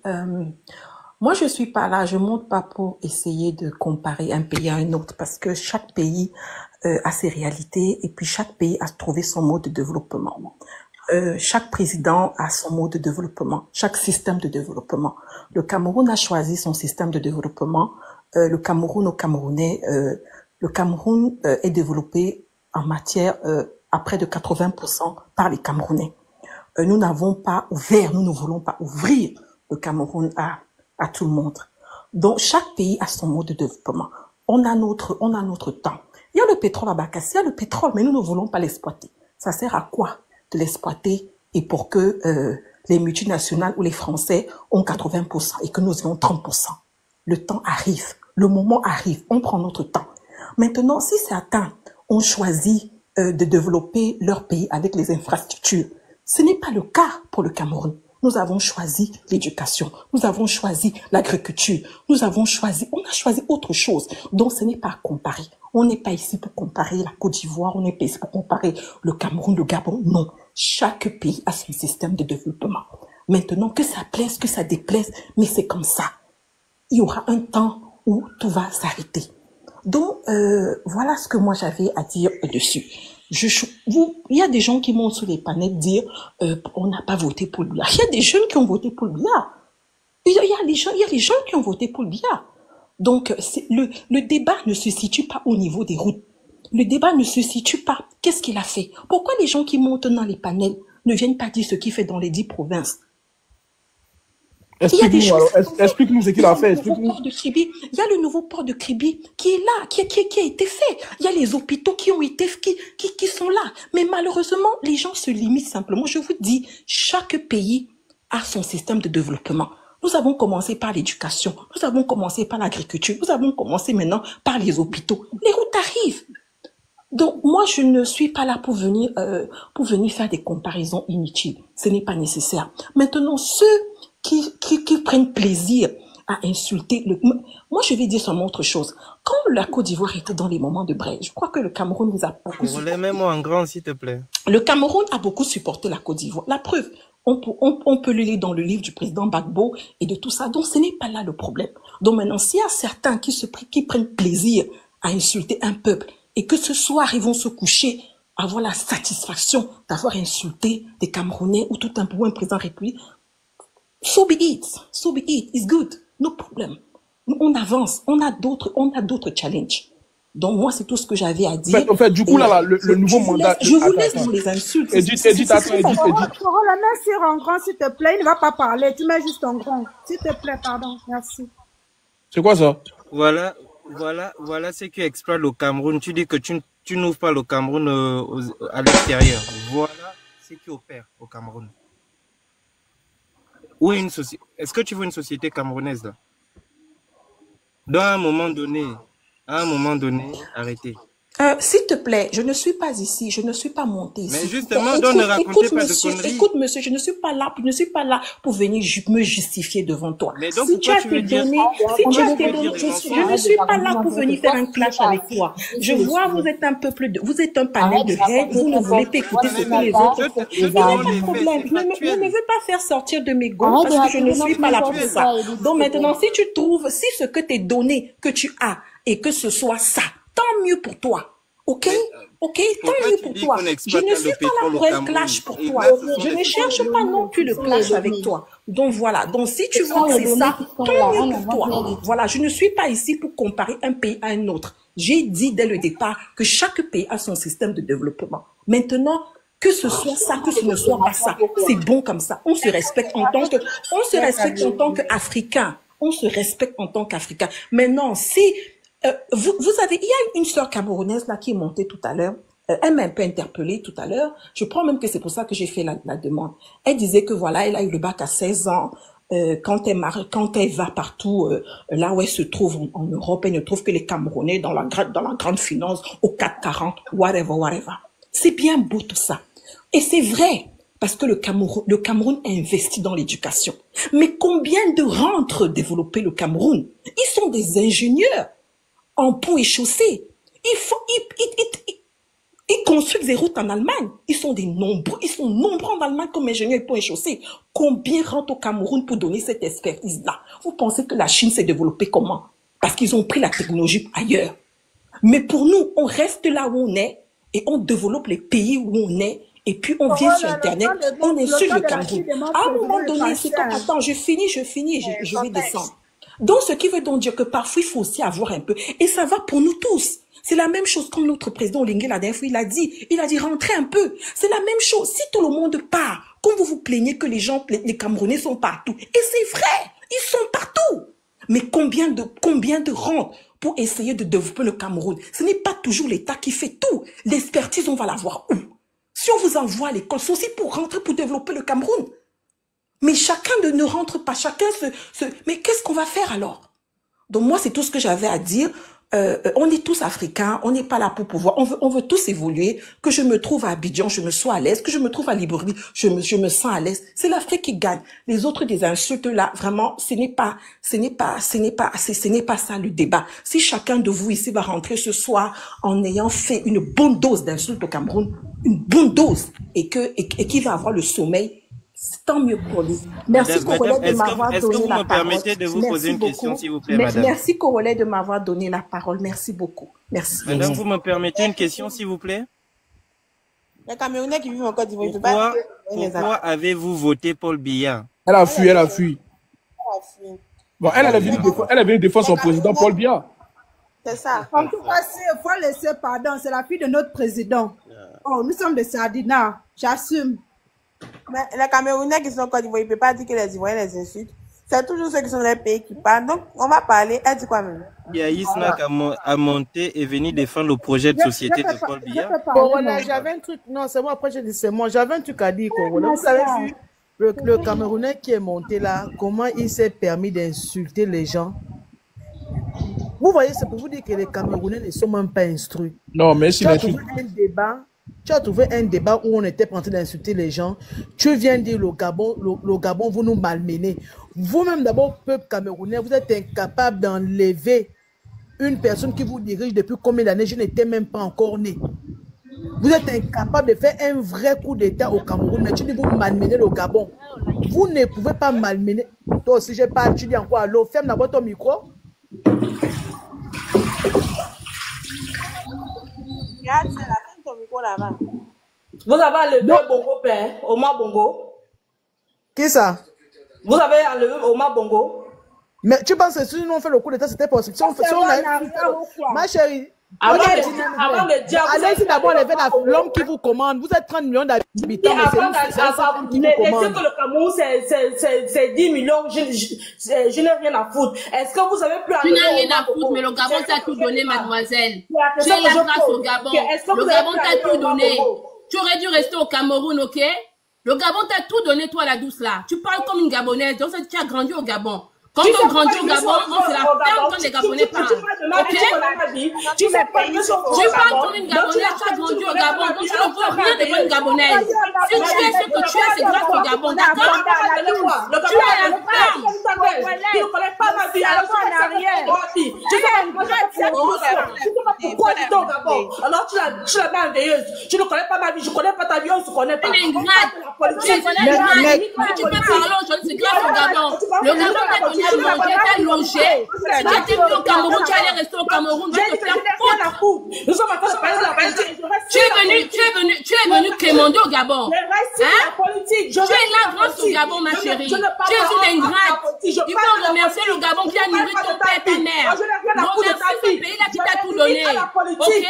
moi, je suis pas là, je monte pas pour essayer de comparer un pays à un autre parce que chaque pays a ses réalités et puis chaque pays a trouvé son mode de développement. Chaque président a son mode de développement, chaque système de développement. Le Cameroun a choisi son système de développement. Le Cameroun au Camerounais, le Cameroun est développé en matière à près de 80% par les Camerounais. Nous n'avons pas ouvert, nous ne voulons pas ouvrir le Cameroun à tout le monde. Donc chaque pays a son mode de développement. On a notre temps. Il y a le pétrole à Bakassi, il y a le pétrole, mais nous ne voulons pas l'exploiter. Ça sert à quoi de l'exploiter et pour que les multinationales ou les Français ont 80% et que nous ayons 30%. Le temps arrive, le moment arrive, on prend notre temps. Maintenant, si certains ont choisi de développer leur pays avec les infrastructures, ce n'est pas le cas pour le Cameroun. Nous avons choisi l'éducation, nous avons choisi l'agriculture, on a choisi autre chose. Donc ce n'est pas à comparer. On n'est pas ici pour comparer la Côte d'Ivoire, on n'est pas ici pour comparer le Cameroun, le Gabon. Non, chaque pays a son système de développement. Maintenant, que ça plaise, que ça déplaise, mais c'est comme ça. Il y aura un temps où tout va s'arrêter. Donc, voilà ce que moi j'avais à dire dessus. Il y a des gens qui montent sur les panels dire on n'a pas voté pour le billard. Il y a des jeunes qui ont voté pour le billard. Il y a les jeunes qui ont voté pour le billard. Donc, le débat ne se situe pas au niveau des routes. Le débat ne se situe pas. Qu'est-ce qu'il a fait? Pourquoi les gens qui montent dans les panels ne vienne pas dire ce qu'il fait dans les 10 provinces. Explique-nous ce qu'il a fait. Il y a le nouveau port de Kribi qui est là, qui a été fait. Il y a les hôpitaux qui ont été, qui sont là. Mais malheureusement, les gens se limitent simplement. Je vous dis, chaque pays a son système de développement. Nous avons commencé par l'éducation. Nous avons commencé par l'agriculture. Nous avons commencé maintenant par les hôpitaux. Les routes arrivent. Donc, moi, je ne suis pas là pour venir faire des comparaisons inutiles. Ce n'est pas nécessaire. Maintenant, ceux qui prennent plaisir à insulter moi, je vais dire seulement autre chose. Quand la Côte d'Ivoire était dans les moments de Brel, je crois que le Cameroun nous a beaucoup supporté. Mets-moi en grand, s'il te plaît. Le Cameroun a beaucoup supporté la Côte d'Ivoire. La preuve, on peut le lire dans le livre du président Gbagbo et de tout ça. Donc, ce n'est pas là le problème. Donc, maintenant, s'il y a certains qui prennent plaisir à insulter un peuple et que ce soir, ils vont se coucher, avoir la satisfaction d'avoir insulté des Camerounais ou tout un président république, so be it, it's good, no problem. On avance, on a d'autres challenges. Donc moi, c'est tout ce que j'avais à dire. En fait, du coup, là, le nouveau mandat... Je vous laisse dans les insultes. Edith. Coro, la main sur en grand, s'il te plaît, il ne va pas parler, tu mets juste en grand. S'il te plaît, pardon, merci. C'est quoi ça? Voilà ce qui exploite le Cameroun. Tu dis que tu n'ouvres pas le Cameroun à l'extérieur. Voilà ce qui opère au Cameroun. Où est une société? Est-ce que tu veux une société camerounaise là? Dans un moment donné, arrêtez. S'il te plaît, je ne suis pas ici, je ne suis pas montée ici. Mais justement, ne racontez pas de conneries. Écoute, monsieur, je ne suis pas là pour venir me justifier devant toi. Mais donc, si tu as tes données, je ne suis pas là pour venir faire un clash avec toi. Je vois, vous êtes un panel de haine, vous ne voulez pas écouter ce que les autres font. Il n'y a pas de problème. Je ne veux pas faire sortir de mes gonds parce que je ne suis pas là pour ça. Donc maintenant, si ce que tes données que tu as et que ce soit ça, tant mieux pour toi. Ok, tant mieux pour toi. Je ne suis pas là pour un clash pour toi. Je ne cherche pas non plus le clash avec toi. Donc voilà. Donc si tu vois que c'est ça, tant mieux pour toi. Voilà, je ne suis pas ici pour comparer un pays à un autre. J'ai dit dès le départ que chaque pays a son système de développement. Maintenant, que ce soit ça, que ce ne soit pas ça, c'est bon comme ça. On se respecte en tant qu'Africain. On se respecte en tant qu'Africain. Maintenant, si il y a une sœur camerounaise là qui est montée tout à l'heure. Elle m'a un peu interpellée tout à l'heure. Je crois même que c'est pour ça que j'ai fait la demande. Elle disait que voilà, elle a eu le bac à 16 ans. Quand elle va partout, là où elle se trouve en Europe, elle ne trouve que les Camerounais dans la grande finance, au 440, whatever. C'est bien beau tout ça. Et c'est vrai. Parce que le Cameroun a investi dans l'éducation. Mais combien de rentrent développer le Cameroun? Ils sont des ingénieurs en pont et chaussée. Ils construisent des routes en Allemagne. Ils sont nombreux en Allemagne comme ingénieurs et pont et chaussée. Combien rentrent au Cameroun pour donner cette expertise-là? Vous pensez que la Chine s'est développée comment? Parce qu'ils ont pris la technologie ailleurs. Mais pour nous, on reste là où on est et on développe les pays où on est. Et puis on vient sur Internet, on insulte le Cameroun. À un moment donné, attends, je finis, je vais descendre. Donc, ce qui veut donc dire que parfois, il faut aussi avoir un peu. Et ça va pour nous tous. C'est la même chose comme notre président Olingue, la dernière fois, il a dit, rentrez un peu. C'est la même chose. Si tout le monde part, quand vous vous plaignez que les Camerounais sont partout. Et c'est vrai, ils sont partout. Mais combien de rentrent pour essayer de développer le Cameroun? Ce n'est pas toujours l'État qui fait tout. L'expertise, on va l'avoir où? Si on vous envoie à l'école, c'est aussi pour rentrer, pour développer le Cameroun. Mais chacun ne rentre pas, mais qu'est-ce qu'on va faire alors? Donc moi, c'est tout ce que j'avais à dire. On est tous africains, on n'est pas là pour pouvoir, on veut tous évoluer. Que je me trouve à Abidjan, je me sois à l'aise. Que je me trouve à Libreville, je me sens à l'aise. C'est l'Afrique qui gagne. Les autres des insultes là, vraiment, ce n'est pas ça le débat. Si chacun de vous ici va rentrer ce soir en ayant fait une bonne dose d'insultes au Cameroun, une bonne dose, et qui va avoir le sommeil, tant mieux pour lui. Merci Corolet de m'avoir donné la parole. Est-ce que vous me permettez de vous poser une question, s'il vous plaît, madame? Merci Corolet de m'avoir donné la parole. Merci beaucoup. Merci. Madame, vous me permettez une question, s'il vous plaît? Les Camerounais qui vivent en Côte d'Ivoire, pourquoi avez-vous voté Paul Biya? Elle a fui. Bon, elle est venue défendre son président Paul Biya. C'est ça. En tout cas, il faut laisser pardon. C'est la fille de notre président. Oh, nous sommes des Sardinats. J'assume. Mais les Camerounais qui sont en Côte d'Ivoire, ils ne peuvent pas dire que les Ivoiriens les insultent. C'est toujours ceux qui sont dans les pays qui parlent. Donc, on va parler. Elle dit quoi même? Il y a Ismac à monter et venir défendre le projet de société de Paul Biya. Voilà, j'avais un truc. Non, c'est moi, après je dis c'est moi. J'avais un truc à dire. Vous savez, le Camerounais qui est monté là, comment il s'est permis d'insulter les gens? Vous voyez, c'est pour vous dire que les Camerounais ne sont même pas instruits. Non, mais si tu as trouvé un débat où on était en train d'insulter les gens. Tu viens dire le Gabon, vous nous malmenez. Vous-même d'abord, peuple camerounais, vous êtes incapable d'enlever une personne qui vous dirige depuis combien d'années? Je n'étais même pas encore né. Vous êtes incapable de faire un vrai coup d'État au Cameroun, mais tu dis vous malmenez le Gabon. Vous ne pouvez pas malmener. Toi aussi, je parle, tu dis encore allô, ferme d'abord ton micro. Regarde, c'est la fin de ton micro là-bas. Vous avez enlevé Bongo Père, Omar Bongo. Qui ça? Vous avez enlevé Omar Bongo. Mais tu penses que si nous on fait le coup d'État, c'était possible. Si on fait, ma chérie, allez-y d'abord lever l'homme qui vous commande. Vous êtes 30 millions d'habitants, mais c'est un qui vous commande. Laissez que le Cameroun, c'est 10 millions, je n'ai rien à foutre. Est-ce que vous avez plus à... Tu n'as rien à foutre, mais le Gabon t'a tout donné, mademoiselle. Tu es là grâce au Gabon. Le Gabon t'a tout donné. Tu aurais dû rester au Cameroun, ok? Le Gabon t'a tout donné, toi, la douce, là. Tu parles comme une Gabonaise, donc tu as grandi au Gabon. Quand on grandit au Gabon, on se la ferme quand les Gabonais parlent. Ok? Tu parles comme une Gabonaise, tu as grandi au Gabon, donc tu ne veux rien de une Gabonaise. Si tu es ce que tu es, c'est grâce au Gabon, d'accord? Tu es à la ferme. Tu ne connais pas ma vie, alors tu es en arrière. Tu sais pourquoi tu es au Gabon. Alors tu la mets en veilleuse. Tu ne connais pas ma vie, je ne connais pas ta vie, on ne se connaît pas. Tu es ingrate. Tu es ingrate. Tu peux parler aujourd'hui, c'est grâce au Gabon. Le Gabon t'a donné à manger, t'a logé. Si tu étais venu au Cameroun, tu allais rester au Cameroun. Tu es venu quémander au Gabon. Tu es là grâce au Gabon, ma chérie. Tu es une ingrate. Il faut remercier le Gabon qui a nourri ton père et ta mère. Remercier ce pays-là qui t'a tout donné. Ok?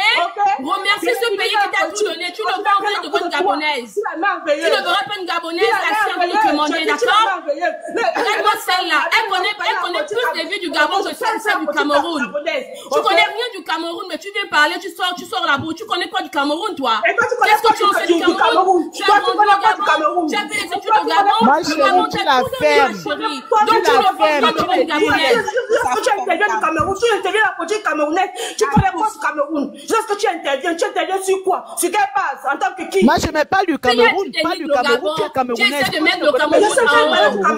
Remercier ce pays qui t'a tout donné. Tu ne veux rien de votre Gabonaise. Tu ne verras pas une Gabonaise assis en train de quémander, d'accord? Regarde-moi celle-là. Elle connaît plus des vies du Gabon que celle du Cameroun. Tu connais rien du Cameroun, mais tu viens parler, tu sors la boue. Tu connais quoi du Cameroun, toi? Qu'est-ce que tu en sais du Cameroun? Tu as grandi au Gabon, tu as fait les études au Gabon. Le Gabon t'a tout donné, ma chérie. Donc tu ne veux rien de une Gabonaise. Tu interviens du Cameroun, tu interviens la politique camerounaise, tu connais quoi du Cameroun? Est-ce que tu interviens sur quoi? Sur quelle base? En tant que qui? Moi, je ne mets pas du Cameroun, pas du Cameroun, tu es camerounais. Tu essaies de mettre le Cameroun en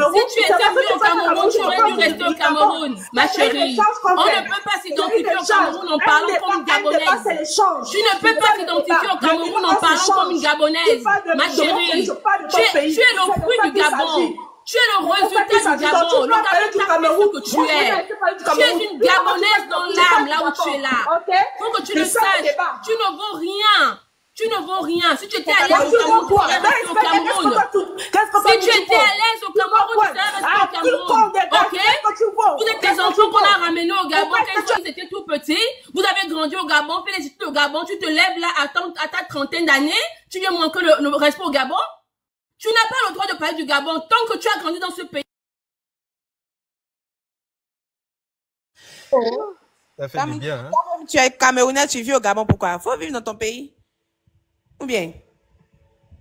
haut. Si tu étais venu au Cameroun, tu aurais dû rester au Cameroun, ma chérie. On ne peut pas s'identifier au Cameroun en parlant comme une Gabonaise. Tu ne peux pas t'identifier au Cameroun en parlant comme une Gabonaise, ma chérie. Tu es le fruit du Gabon. Tu es le résultat du Gabon. Le Gabon t'a fait ce que tu es. Tu es une Gabonaise dans l'âme, là où tu es là. Faut que tu le saches. Tu ne vaux rien. Tu ne vaux rien. Si tu étais à l'aise au Cameroun, tu serais resté au Cameroun. Si tu étais à l'aise au Cameroun, tu serais resté au Cameroun. Ok? Vous êtes des enfants qu'on a ramenés au Gabon quand ils étaient tout petits. Vous avez grandi au Gabon, fait les études au Gabon. Tu te lèves là à ta trentaine d'années. Tu viens manquer le respect au Gabon. Tu n'as pas le droit de parler du Gabon tant que tu as grandi dans ce pays. Ça fait du bien, hein? Tu es Camerounais, tu vis au Gabon, pourquoi? Faut vivre dans ton pays. Ou bien?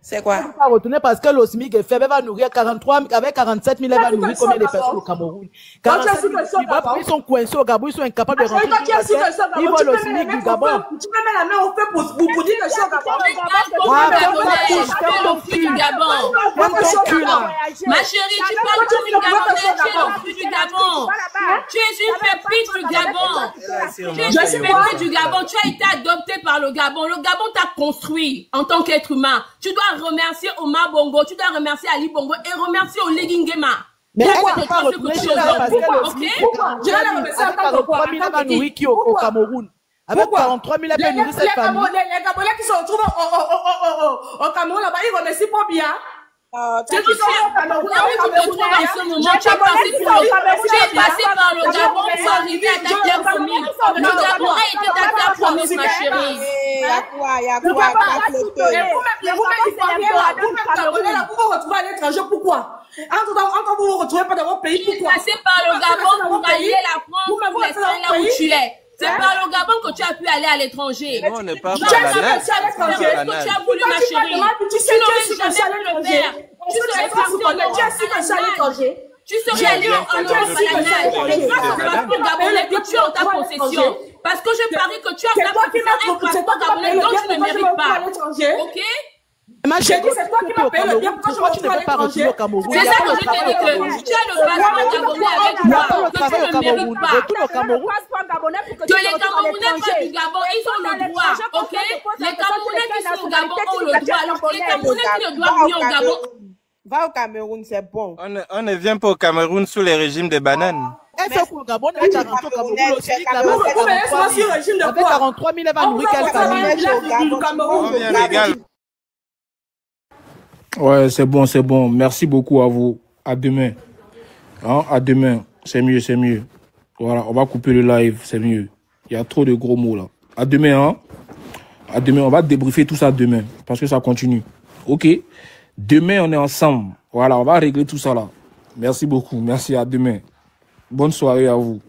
C'est quoi? Elle ne peut pas retourner parce que le SMIC est faible. Elle va nourrir 43, avec 47 000, elle va nourrir combien de personnes au Cameroun? 47 000, ils sont coincés au Gabon, ils sont incapables de rentrer. Ils voient le SMIC du Gabon. Tu peux mettre la main au feu pour dire que je suis au Gabon. Ma chérie, tu parles comme une Gabonaise, tu es le fruit du Gabon. Tu es une pépite du Gabon. Tu es une pépite du Gabon. Tu as été adopté par le Gabon. Le Gabon t'a construit en tant qu'être humain. Tu dois remercier Omar Bongo, tu dois remercier Ali Bongo et remercier Oligui Nguema. Mais elle ne peut pas retourner chez elle parce que le je vais la remercier avec 43 000, elle va nourrir qui au Cameroun? Avec 43 000, elle peut nourrir cette famille. Les Gabonais qui se retrouvent au Cameroun là-bas, ils remercient pas bien. C'est tout ça. Là où tu te trouves en ce moment, tu es passé par le Gabon pour arriver à ta terre promise. Le Gabon a été ta terre promise, ma chérie. Il y a quoi, vous vous retrouvez à l'étranger, pourquoi? Encore vous vous retrouvez pas dans votre pays, pourquoi? Tu es passé par le Gabon pour aller la France, pour rester là où tu es. C'est par le Gabon que tu as pu aller à l'étranger. Non, on n'est pas tu as voulu, ma chérie. Tu n'aurais jamais pu le faire. Tu serais parti en Europe. Tu serais allé en Europe à la nage. Et grâce au passeport gabonais que tu as en ta possession. Parce que je parie que tu as un passeport gabonais dont tu ne mérites pas. Ok? J'ai dit, c'est toi qui m'as payé le bien. Pourquoi tu ne peux pas retourner au Cameroun? C'est ça que je t'ai dit, que tu as le passeport gabonais avec toi, que tu ne mérites pas. Retourne au Cameroun. Que les Camerounais pas du Gabon, ils ont le droit, ok? Les Camerounais qui sont au Gabon ont le droit. Les Camerounais qui ne doivent venir au Gabon. Va au Cameroun, c'est bon. On ne vient pas au Cameroun sous les régimes des bananes. Elle fait au Gabon, elle est rentrée au Cameroun aussi. Avec 43 000, elle va nourrir quelle famille? Ouais, c'est bon, c'est bon. Merci beaucoup à vous. À demain. Hein? À demain. C'est mieux, c'est mieux. Voilà, on va couper le live, c'est mieux. Il y a trop de gros mots là. À demain, hein? À demain, on va débriefer tout ça demain. Parce que ça continue. Ok? Demain, on est ensemble. Voilà, on va régler tout ça là. Merci beaucoup. Merci, à demain. Bonne soirée à vous.